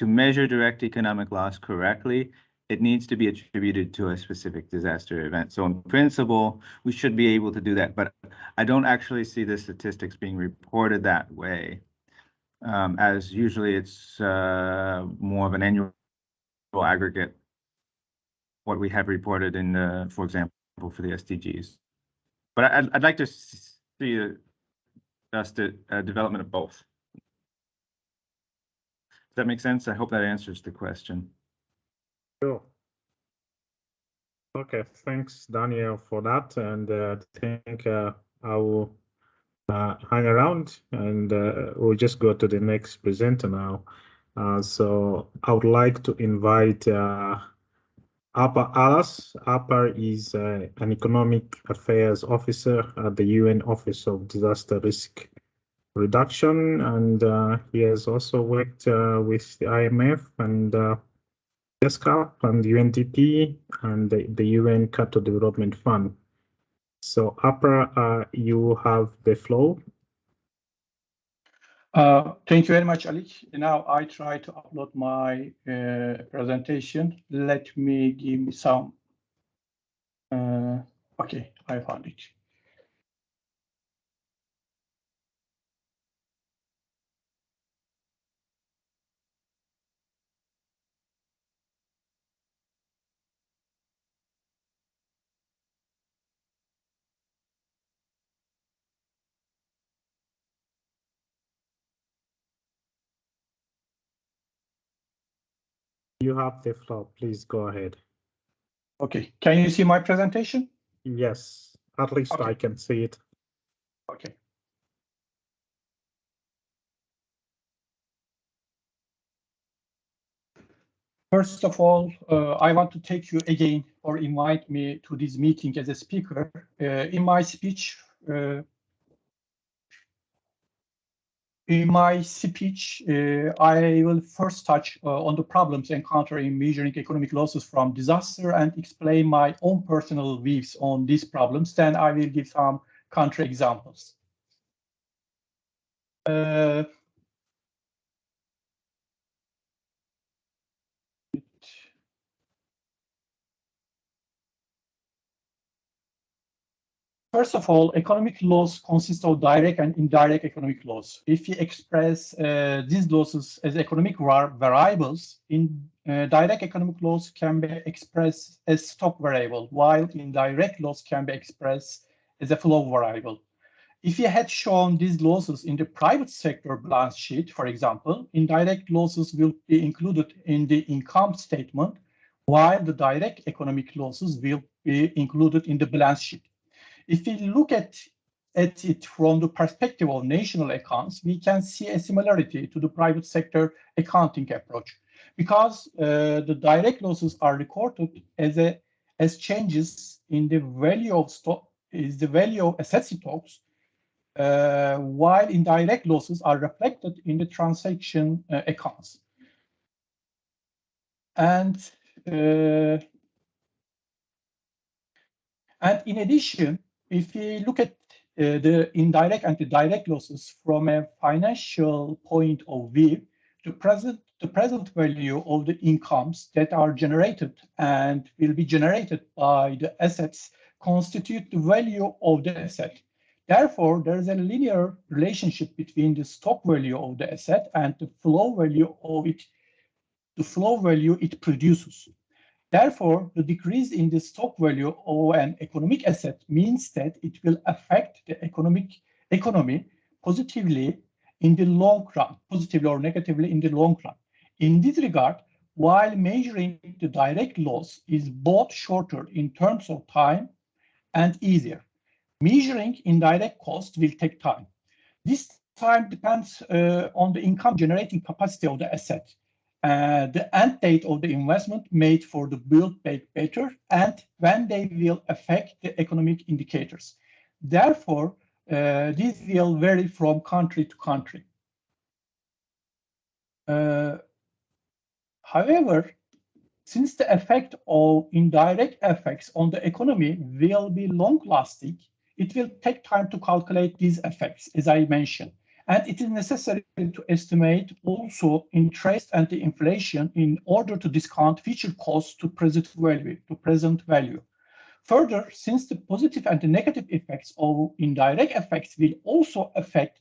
measure direct economic loss correctly, it needs to be attributed to a specific disaster event. So in principle, we should be able to do that, but I don't actually see the statistics being reported that way, as usually it's more of an annual aggregate, what we have reported in the, for example, for the SDGs. But I'd like to see just a development of both. Does that make sense? I hope that answers the question. Sure. Okay, thanks, Daniel, for that. And I think I will hang around, and we'll just go to the next presenter now. So I would like to invite Alper Alas. Alper is an economic affairs officer at the UN Office of Disaster Risk Reduction, and he has also worked with the IMF and ESCAP and UNDP and the UN Cato Development Fund. So Alper, you have the floor. Thank you very much, Ali. Now I try to upload my presentation. Let me give me some. Okay, I found it. You have the floor. Please go ahead. Okay, can you see my presentation? Yes, at least okay. I can see it. Okay. First of all, I want to thank you again for invite me to this meeting as a speaker. In my speech, I will first touch on the problems encountered in measuring economic losses from disaster and explain my own personal views on these problems. Then I will give some country examples. First of all, economic loss consists of direct and indirect economic loss. If we express these losses as economic variables, direct economic loss can be expressed as stock variable, while indirect loss can be expressed as a flow variable. If you had shown these losses in the private sector balance sheet, for example, indirect losses will be included in the income statement, while the direct economic losses will be included in the balance sheet. If we look at it from the perspective of national accounts, we can see a similarity to the private sector accounting approach, because the direct losses are recorded as changes in the value of stock, is the value of asset stocks, while indirect losses are reflected in the transaction accounts. And in addition, if we look at the indirect and the direct losses from a financial point of view, the present value of the incomes that are generated and will be generated by the assets constitute the value of the asset. Therefore, there is a linear relationship between the stock value of the asset and the flow value of it, the flow value it produces. Therefore, the decrease in the stock value of an economic asset means that it will affect the economy positively in the long run, positively or negatively in the long run. In this regard, while measuring the direct loss is both shorter in terms of time and easier, measuring indirect cost will take time. This time depends on the income generating capacity of the asset. the end date of the investment made for the Build Back Better, and when they will affect the economic indicators. Therefore, these will vary from country to country. However, since the effect of indirect effects on the economy will be long-lasting, it will take time to calculate these effects, as I mentioned. And it is necessary to estimate also interest and the inflation in order to discount future costs to present value. Further, since the positive and the negative effects of indirect effects will also affect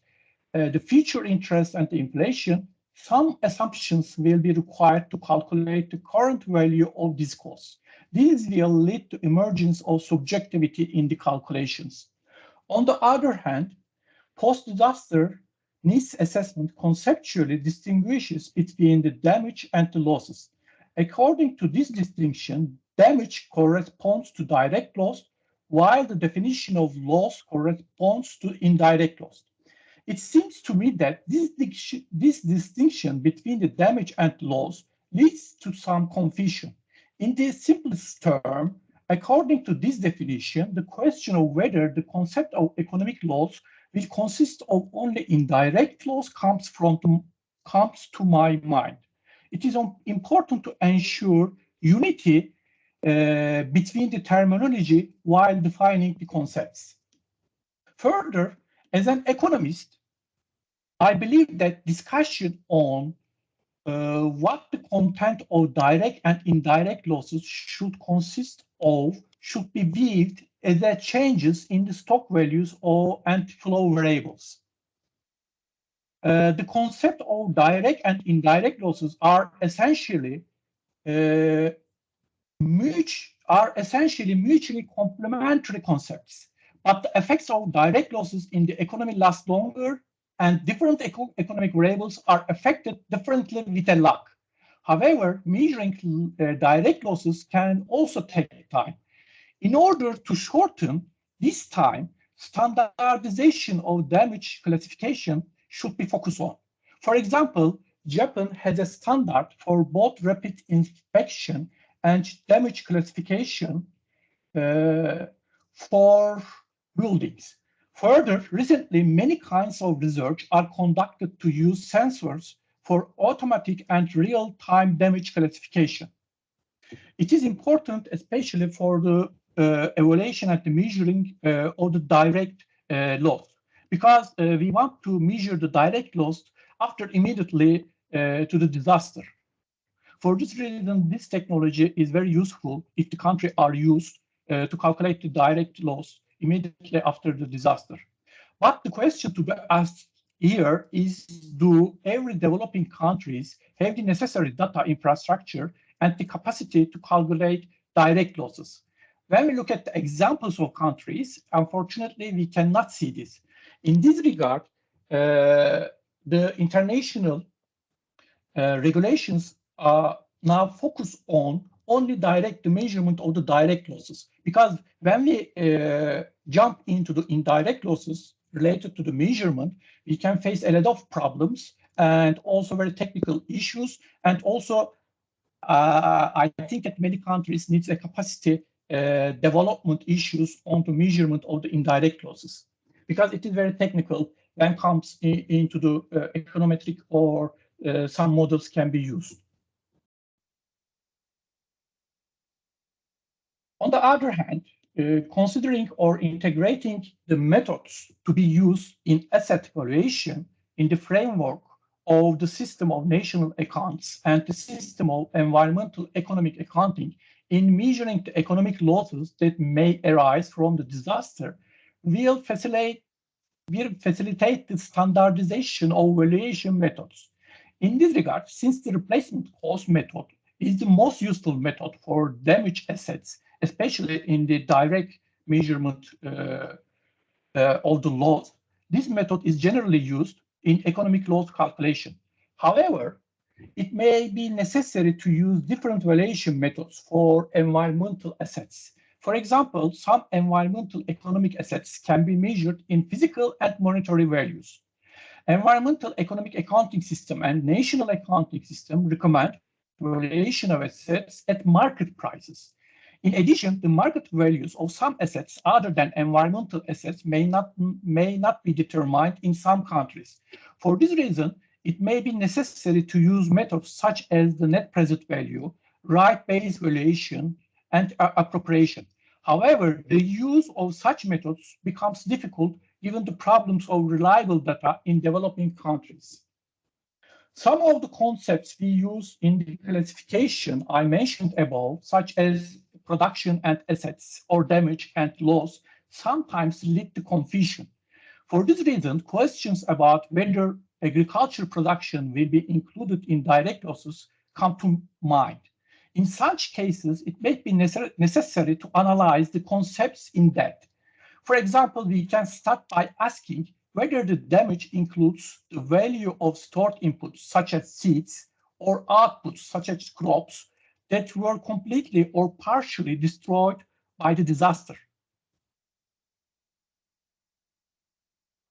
the future interest and the inflation, some assumptions will be required to calculate the current value of these costs. These will lead to emergence of subjectivity in the calculations. On the other hand, post-disaster needs assessment conceptually distinguishes between the damage and the losses. According to this distinction, damage corresponds to direct loss, while the definition of loss corresponds to indirect loss. It seems to me that this distinction between the damage and loss leads to some confusion. In the simplest term, according to this definition, the question of whether the concept of economic loss will consist of only indirect loss comes to my mind. It is important to ensure unity between the terminology while defining the concepts. Further, as an economist, I believe that discussion on what the content of direct and indirect losses should consist of should be viewed as the changes in the stock values and flow variables. The concept of direct and indirect losses are essentially mutually complementary concepts, but the effects of direct losses in the economy last longer, and different economic variables are affected differently with a lag. However, measuring direct losses can also take time. In order to shorten this time, standardization of damage classification should be focused on. For example, Japan has a standard for both rapid inspection and damage classification for buildings. Further, recently, many kinds of research are conducted to use sensors for automatic and real-time damage classification. It is important, especially for the evaluation and the measuring of the direct loss, because we want to measure the direct loss after immediately to the disaster. For this reason, this technology is very useful if the country are used to calculate the direct loss immediately after the disaster. But the question to be asked here is, do every developing countries have the necessary data infrastructure and the capacity to calculate direct losses? When we look at the examples of countries, unfortunately, we cannot see this. In this regard, the international regulations are now focused on only the measurement of the direct losses, because when we jump into the indirect losses related to the measurement, we can face a lot of problems and also very technical issues. And also, I think that many countries need a capacity development issues on the measurement of the indirect losses, because it is very technical when it comes into the econometric or some models can be used. On the other hand, considering or integrating the methods to be used in asset valuation in the framework of the system of national accounts and the system of environmental economic accounting in measuring the economic losses that may arise from the disaster will facilitate the standardization of valuation methods. In this regard, since the replacement cost method is the most useful method for damaged assets, especially in the direct measurement of the loss, this method is generally used in economic loss calculation. However, it may be necessary to use different valuation methods for environmental assets. For example, some environmental economic assets can be measured in physical and monetary values. Environmental economic accounting system and national accounting system recommend valuation of assets at market prices. In addition, the market values of some assets other than environmental assets may not be determined in some countries. For this reason, it may be necessary to use methods such as the net present value, right-based valuation, and appropriation. However, the use of such methods becomes difficult given the problems of reliable data in developing countries. Some of the concepts we use in the classification I mentioned above, such as production and assets or damage and loss, sometimes lead to confusion. For this reason, questions about whether agricultural production will be included in direct losses come to mind. In such cases, it may be necessary to analyze the concepts in depth. For example, we can start by asking whether the damage includes the value of stored inputs, such as seeds, or outputs, such as crops, that were completely or partially destroyed by the disaster.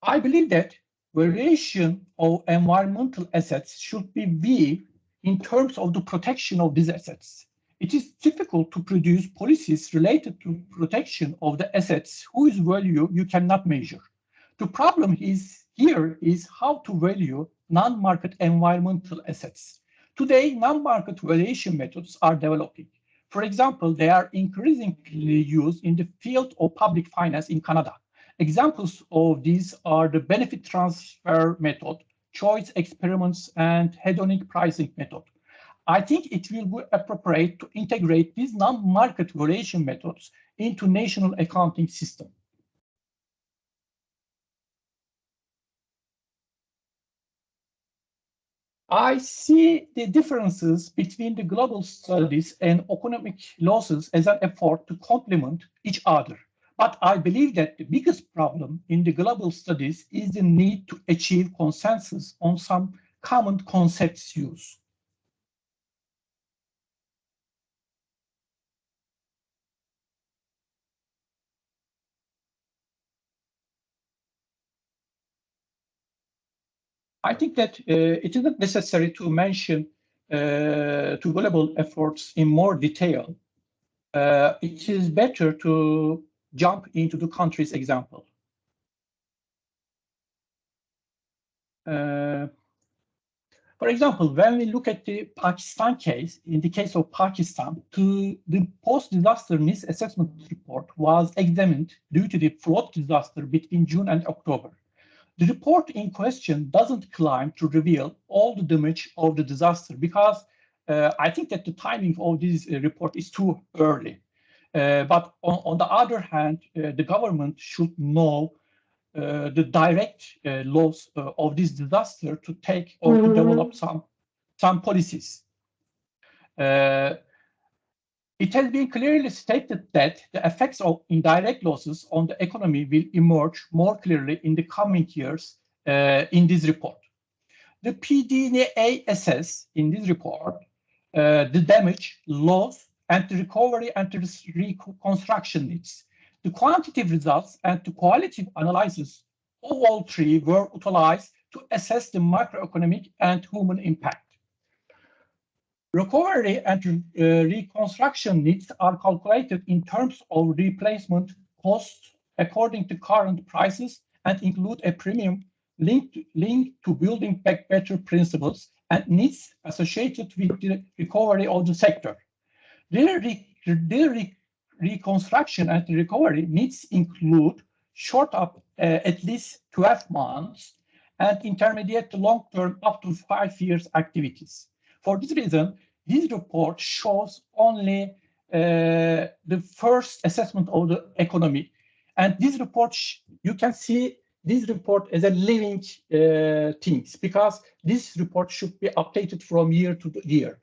I believe that valuation of environmental assets should be viewed in terms of the protection of these assets. It is difficult to produce policies related to protection of the assets whose value you cannot measure. The problem here is how to value non-market environmental assets. Today, non-market valuation methods are developing. For example, they are increasingly used in the field of public finance in Canada. Examples of these are the benefit transfer method, choice experiments, and hedonic pricing method. I think it will be appropriate to integrate these non-market valuation methods into national accounting system. I see the differences between the global studies and economic losses as an effort to complement each other. But I believe that the biggest problem in the global studies is the need to achieve consensus on some common concepts used. I think that it is not necessary to mention to global efforts in more detail. It is better to jump into the country's example. For example, when we look at the Pakistan case, in the case of Pakistan, the post-disaster risk assessment report was examined due to the flood disaster between June and October. The report in question doesn't claim to reveal all the damage of the disaster because I think that the timing of this report is too early. But on the other hand, the government should know the direct loss of this disaster to take or to develop some policies. It has been clearly stated that the effects of indirect losses on the economy will emerge more clearly in the coming years in this report. The PDNA assess in this report the damage, loss, and the recovery and the reconstruction needs. The quantitative results and the qualitative analysis of all three were utilized to assess the macroeconomic and human impact. Recovery and reconstruction needs are calculated in terms of replacement costs according to current prices and include a premium linked to building back better principles and needs associated with the recovery of the sector. Their reconstruction and recovery needs include short up at least 12 months and intermediate to long-term up to 5 years activities. For this reason, this report shows only the first assessment of the economy. And this report, you can see this report as a living things because this report should be updated from year to year,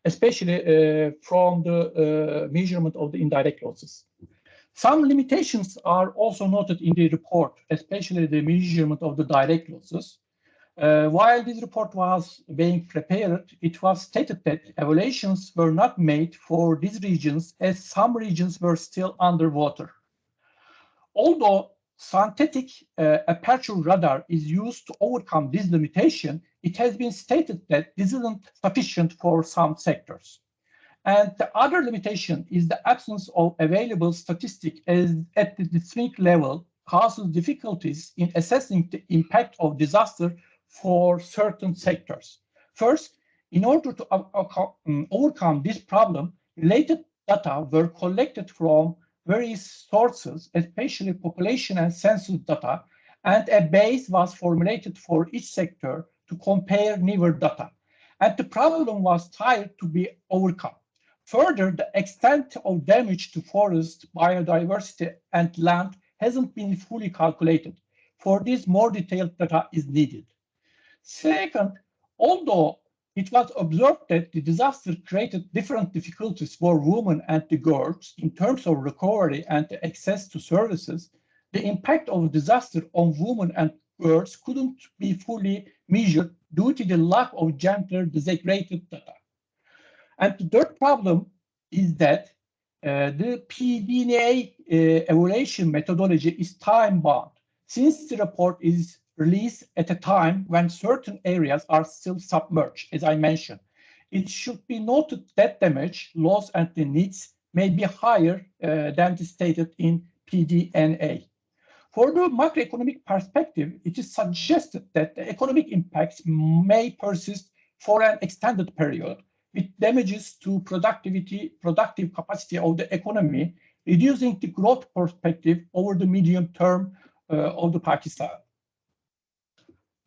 especially from the measurement of the indirect losses. Some limitations are also noted in the report, especially the measurement of the direct losses. While this report was being prepared, it was stated that evaluations were not made for these regions as some regions were still underwater. Although synthetic aperture radar is used to overcome this limitation, it has been stated that this isn't sufficient for some sectors. And the other limitation is the absence of available statistics at the district level causes difficulties in assessing the impact of disaster for certain sectors. First, in order to overcome this problem, related data were collected from various sources, especially population and census data, and a base was formulated for each sector to compare newer data. And the problem was tried to be overcome. Further, the extent of damage to forest, biodiversity, and land hasn't been fully calculated. For this, more detailed data is needed. Second, although it was observed that the disaster created different difficulties for women and the girls in terms of recovery and access to services, the impact of the disaster on women and girls couldn't be fully measured due to the lack of gender disaggregated data. And the third problem is that the PDNA evaluation methodology is time-bound. Since the report is released at a time when certain areas are still submerged, as I mentioned, it should be noted that damage, loss, and the needs may be higher than stated in PDNA. For the macroeconomic perspective, it is suggested that the economic impacts may persist for an extended period, with damages to productive capacity of the economy, reducing the growth perspective over the medium term of the Pakistan.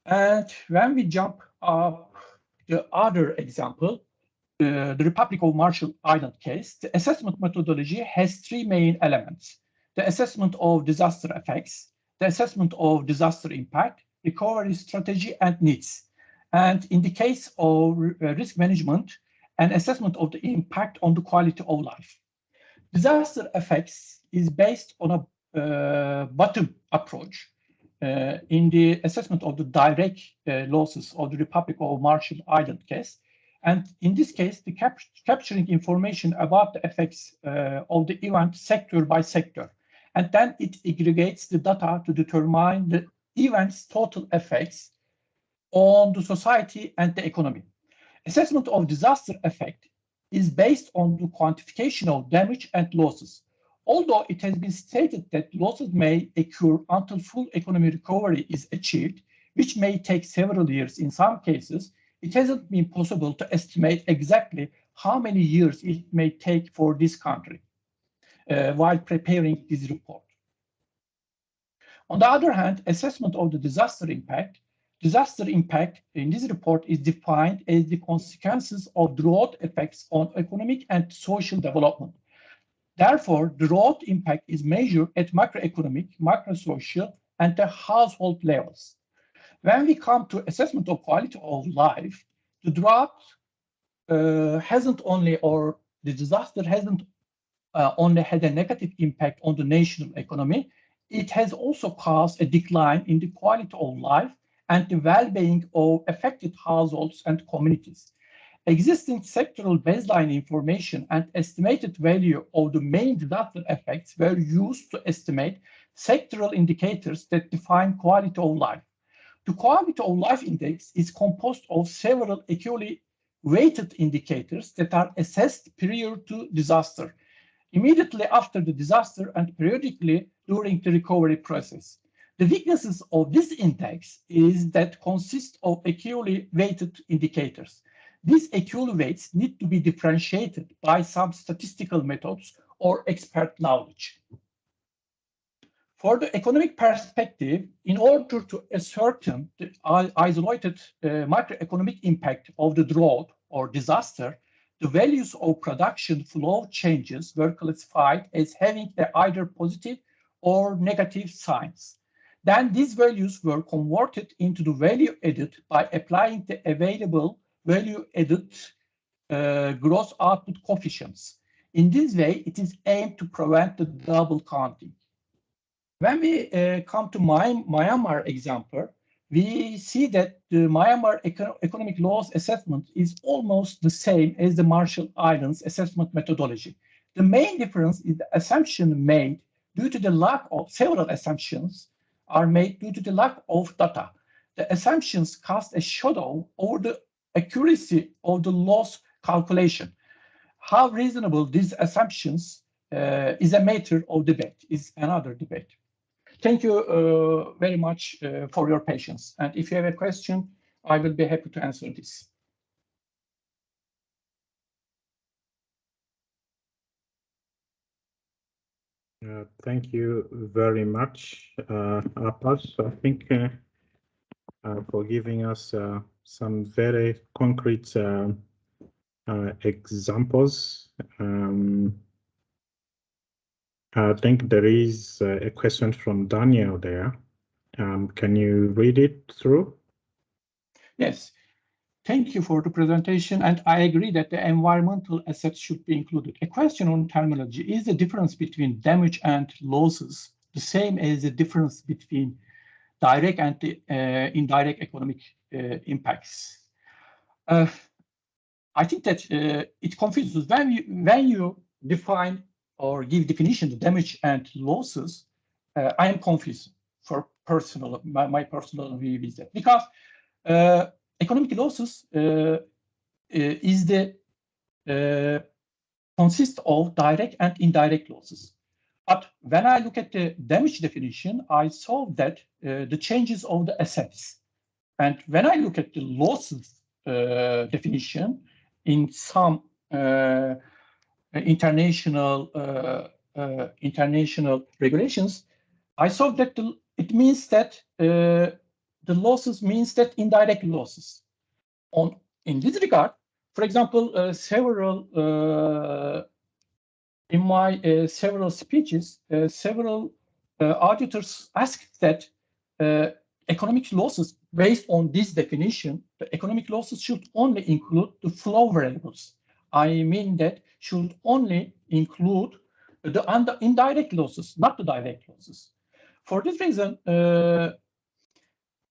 And when we jump up the other example, the Republic of Marshall Islands case, the assessment methodology has three main elements: the assessment of disaster effects, the assessment of disaster impact, recovery strategy, and needs. And in the case of risk management, an assessment of the impact on the quality of life. Disaster effects is based on a bottom approach in the assessment of the direct losses of the Republic of Marshall Islands case. And in this case, the capturing information about the effects of the event sector by sector. And then it aggregates the data to determine the event's total effects on the society and the economy. Assessment of disaster effect is based on the quantification of damage and losses. Although it has been stated that losses may occur until full economic recovery is achieved, which may take several years in some cases, it hasn't been possible to estimate exactly how many years it may take for this country while preparing this report. On the other hand, assessment of the disaster impact in this report is defined as the consequences of drought effects on economic and social development. Therefore, the drought impact is measured at macroeconomic, macrosocial, and the household levels. When we come to assessment of quality of life, the drought the disaster hasn't only had a negative impact on the national economy, it has also caused a decline in the quality of life and the well-being of affected households and communities. Existing sectoral baseline information and estimated value of the main disaster effects were used to estimate sectoral indicators that define quality of life. The quality of life index is composed of several equally weighted indicators that are assessed prior to disaster, immediately after the disaster, and periodically during the recovery process. The weaknesses of this index is that consists of equally weighted indicators. These equal weights need to be differentiated by some statistical methods or expert knowledge. For the economic perspective, in order to ascertain the isolated macroeconomic impact of the drought or disaster, the values of production flow changes were classified as having either positive or negative signs. Then these values were converted into the value added by applying the available value added gross output coefficients. In this way, it is aimed to prevent the double counting. When we come to Myanmar example, we see that the Myanmar economic loss assessment is almost the same as the Marshall Islands assessment methodology. The main difference is the assumption made due to the lack of several assumptions are made due to the lack of data. The assumptions cast a shadow over the accuracy of the loss calculation. How reasonable these assumptions is a matter of debate, is another debate. Thank you very much for your patience. And if you have a question, I will be happy to answer this. Thank you very much, Apas. I think for giving us some very concrete examples. I think there is a question from Daniel there. Can you read it through? Yes. Thank you for the presentation, and I agree that the environmental assets should be included. A question on terminology: is the difference between damage and losses the same as the difference between direct and indirect economic impacts? I think that it confuses when you define or give definition of damage and losses. I am confused for my personal view is that, because economic losses is the consists of direct and indirect losses. But when I look at the damage definition, I saw that the changes of the assets. And when I look at the losses definition in some international regulations, I saw that it means that the losses means that indirect losses. In this regard, for example, in my several speeches, several auditors asked that economic losses, based on this definition, the economic losses should only include the flow variables. I mean that should only include the indirect losses, not the direct losses. For this reason,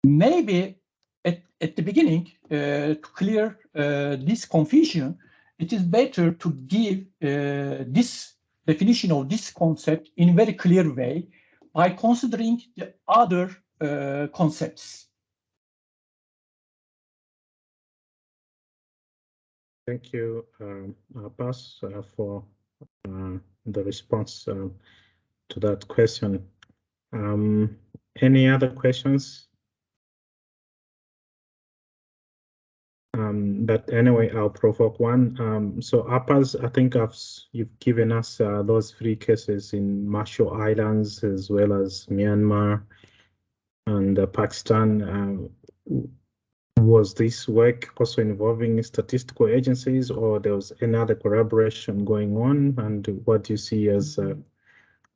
maybe at the beginning, to clear this confusion, it is better to give this definition of this concept in a very clear way by considering the other concepts. Thank you, Abbas, for the response to that question. Any other questions? But anyway, I'll provoke one. So Abbas, I think you've given us those 3 cases in Marshall Islands as well as Myanmar and Pakistan. Was this work also involving statistical agencies, or there was another collaboration going on? And what do you see as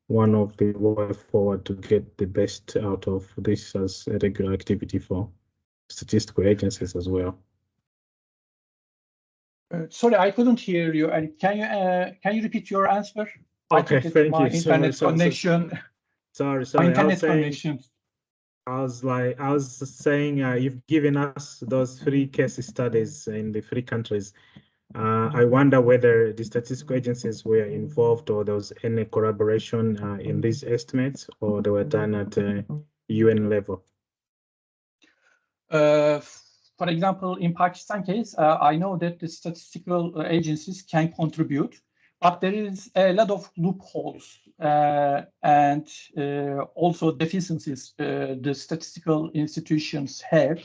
one of the way forward to get the best out of this as a regular activity for statistical agencies as well? Sorry, I couldn't hear you. And can you repeat your answer? Okay, thank my you. Internet connection. Sorry. Internet connection. I was saying you've given us those 3 case studies in the 3 countries. I wonder whether the statistical agencies were involved, or there was any collaboration in these estimates, or they were done at UN level. For example, in Pakistan case, I know that the statistical agencies can contribute, but there is a lot of loopholes and also deficiencies the statistical institutions have.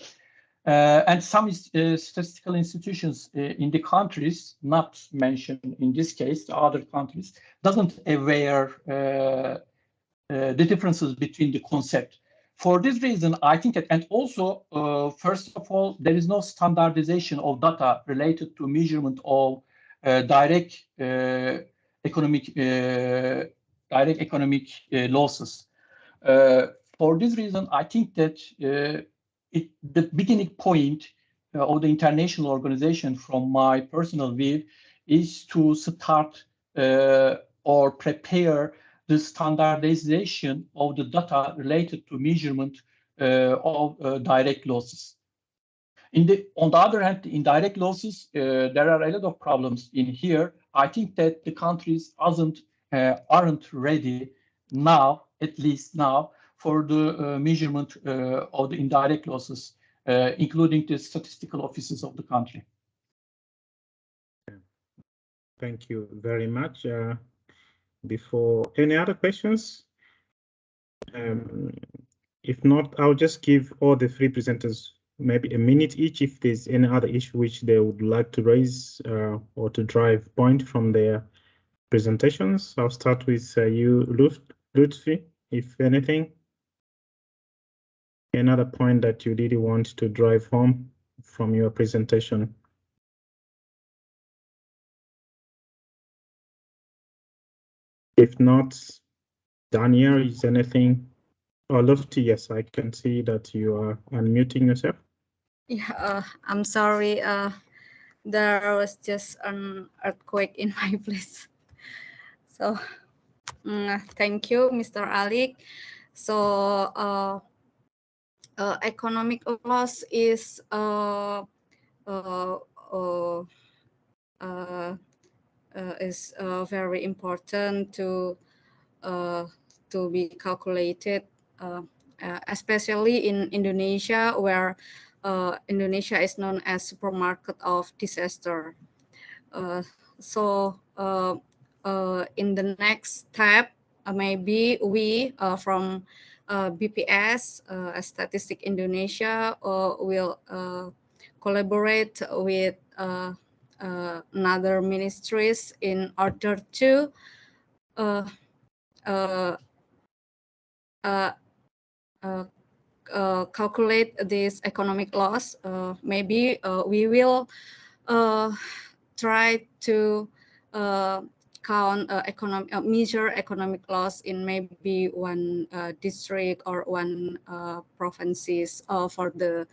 And some statistical institutions in the countries not mentioned in this case, the other countries, doesn't aware the differences between the concept. For this reason, I think that, and also, first of all, there is no standardization of data related to measurement of direct economic losses. For this reason, I think that the beginning point of the international organization, from my personal view, is to start or prepare the standardization of the data related to measurement of direct losses. On the other hand, the indirect losses, there are a lot of problems in here. I think that the countries aren't ready now, at least now, for the measurement of the indirect losses, including the statistical offices of the country. Thank you very much. Before any other questions? If not, I'll just give all the three presenters maybe a minute each if there's any other issue which they would like to raise or to drive point from their presentations. I'll start with you, Lutfi, if anything. Another point that you really want to drive home from your presentation. If not, Daniel, is anything? Oh, Lufti, yes, I can see that you are unmuting yourself. Yeah, I'm sorry. There was just an earthquake in my place. So, thank you, Mr. Alik. So, economic loss is very important to be calculated, especially in Indonesia, where Indonesia is known as supermarket of disaster. So in the next step, maybe we from BPS, Statistic Indonesia, will collaborate with another ministries in order to calculate this economic loss. Maybe we will try to count measure economic loss in maybe one district or one provinces for the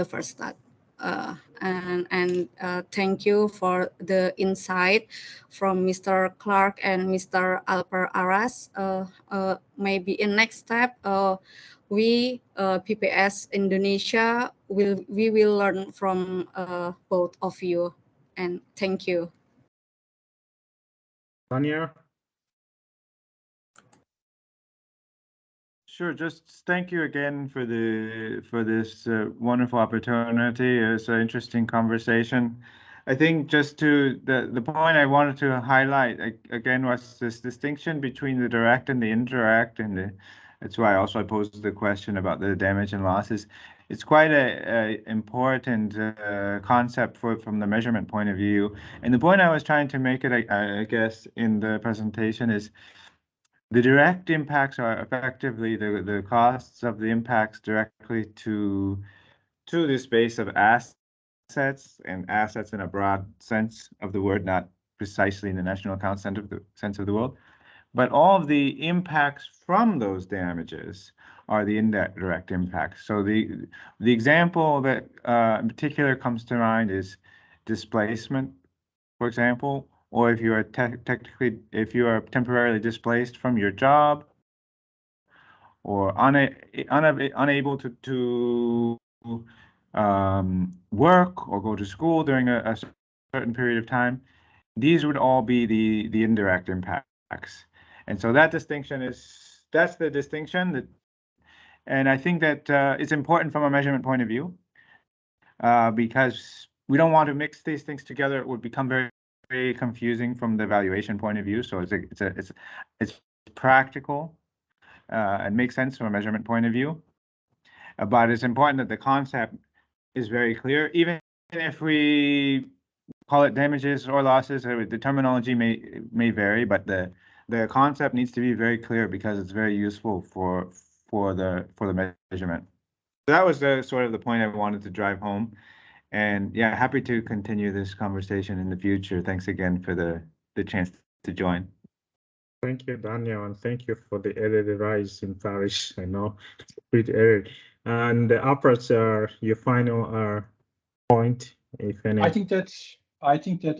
first start. And thank you for the insight from Mr. Clark and Mr. Alper Aras. Maybe in next step, we PPS Indonesia we will learn from both of you, and thank you. Daniel? Sure. Just thank you again for this wonderful opportunity. It's an interesting conversation. I think just to the point I wanted to highlight again was this distinction between the direct and the indirect, and that's why also I posed the question about the damage and losses. It's quite a important concept from the measurement point of view. And the point I was trying to make it, I guess, in the presentation is the direct impacts are effectively the costs of the impacts directly to the space of assets, and assets in a broad sense of the word, not precisely in the national account sense of the word. But all of the impacts from those damages are the indirect impacts. So the example that in particular comes to mind is displacement, for example, or if you are temporarily displaced from your job, or unable to work or go to school during a certain period of time, these would all be the indirect impacts. And so that distinction that's the distinction and I think that it's important from a measurement point of view, because we don't want to mix these things together. It would become very confusing from the evaluation point of view. So it's practical and makes sense from a measurement point of view. But it's important that the concept is very clear, even if we call it damages or losses. The terminology may vary, but the concept needs to be very clear because it's very useful for the measurement. So that was the sort of the point I wanted to drive home. And yeah, happy to continue this conversation in the future. Thanks again for the chance to join. Thank you, Daniel, and thank you for the early rise in Paris. I know it's pretty early. And the uppers are your final point, if any. I think that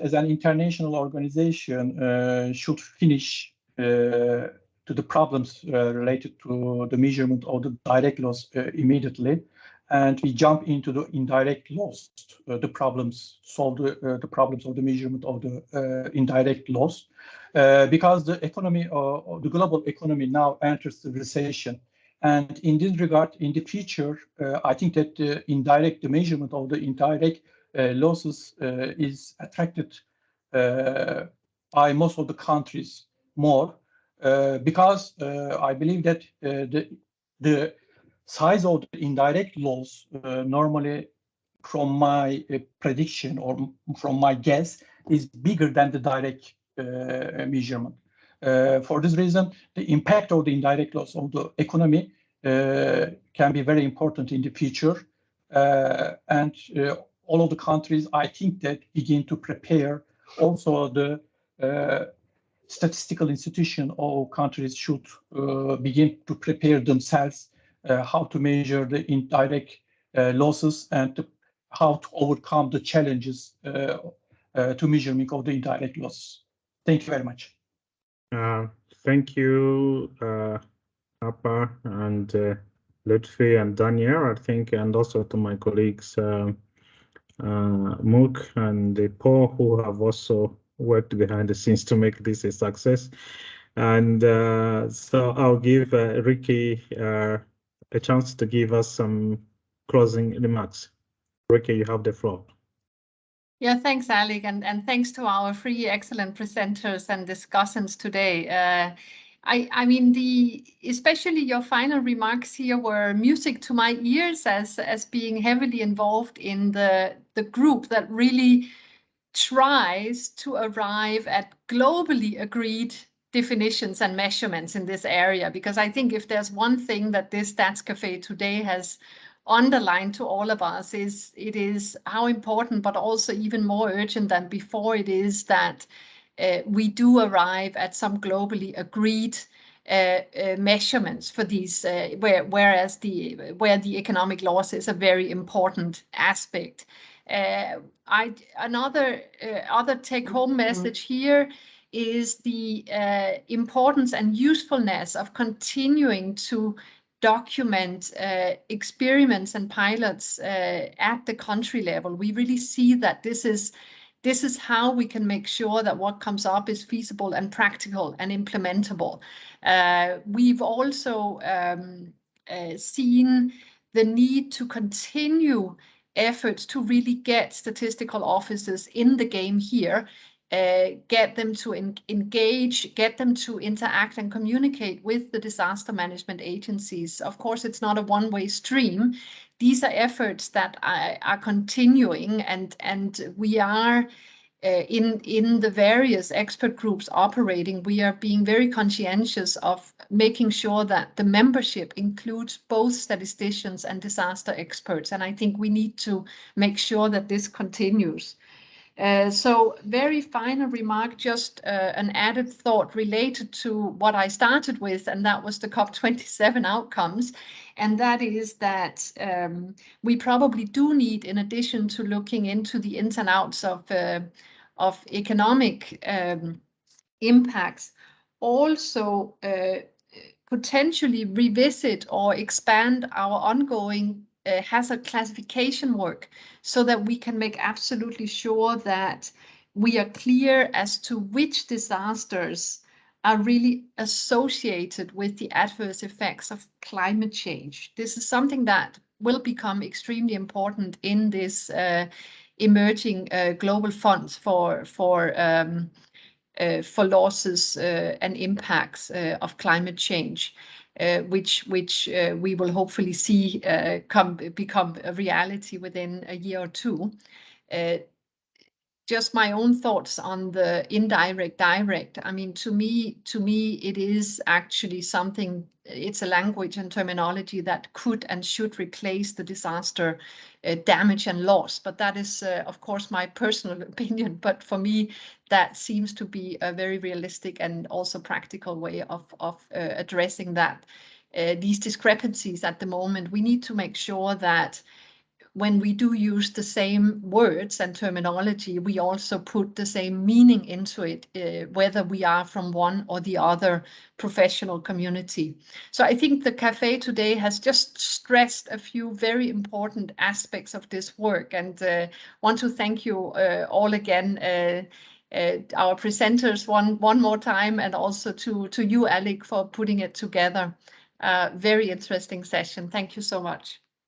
as an international organization should finish to the problems related to the measurement of the direct loss immediately. and we jump into the indirect loss, the problems, solve the problems of the measurement of the indirect loss, because the economy, the global economy now enters the recession. And in this regard, in the future, I think that the measurement of the indirect losses is attracted by most of the countries more, because I believe that the size of the indirect loss normally, from my prediction or from my guess, is bigger than the direct measurement. For this reason, the impact of the indirect loss on the economy can be very important in the future. And all of the countries, I think, that begin to prepare. Also, the statistical institution of countries should begin to prepare themselves how to measure the indirect losses and how to overcome the challenges to measurement of the indirect losses. Thank you very much. Thank you, Alpa and Lutfi and Daniel, I think, and also to my colleagues Mook and Paul, who have also worked behind the scenes to make this a success. And so I'll give Ricky a chance to give us some closing remarks. Ricky, you have the floor. Yeah, thanks, Alec, and thanks to our three excellent presenters and discussants today. I mean, especially your final remarks here were music to my ears as being heavily involved in the group that really tries to arrive at globally agreed definitions and measurements in this area. Because I think if there's one thing that this Stats Cafe today has underlined to all of us, it is how important, but also even more urgent than before, it is that we do arrive at some globally agreed measurements for these, where the economic loss is a very important aspect. Another take-home message here is the importance and usefulness of continuing to document experiments and pilots at the country level. We really see that this is how we can make sure that what comes up is feasible and practical and implementable. We've also seen the need to continue efforts to really get statistical officers in the game here, get them to engage, get them to interact and communicate with the disaster management agencies. Of course, it's not a one-way stream. These are efforts that are continuing, and we are in the various expert groups operating, we are being very conscientious of making sure that the membership includes both statisticians and disaster experts. And I think we need to make sure that this continues. So very final remark, just an added thought related to what I started with, and that was the COP27 outcomes. And that is that we probably do need, in addition to looking into the ins and outs of economic impacts, also potentially revisit or expand our ongoing hazard classification work, so that we can make absolutely sure that we are clear as to which disasters are really associated with the adverse effects of climate change. This is something that will become extremely important in this emerging global funds for losses and impacts of climate change, which we will hopefully see become a reality within a year or two. Just my own thoughts on the indirect direct. I mean, to me, it is actually something, it's a language and terminology that could and should replace the disaster damage and loss. But that is, of course, my personal opinion. But for me, that seems to be a very realistic and also practical way of addressing that. These discrepancies at the moment, we need to make sure that when we do use the same words and terminology, we also put the same meaning into it, whether we are from one or the other professional community. So I think the cafe today has just stressed a few very important aspects of this work, and want to thank you all again, our presenters one more time, and also to you, Alec, for putting it together. Very interesting session. Thank you so much.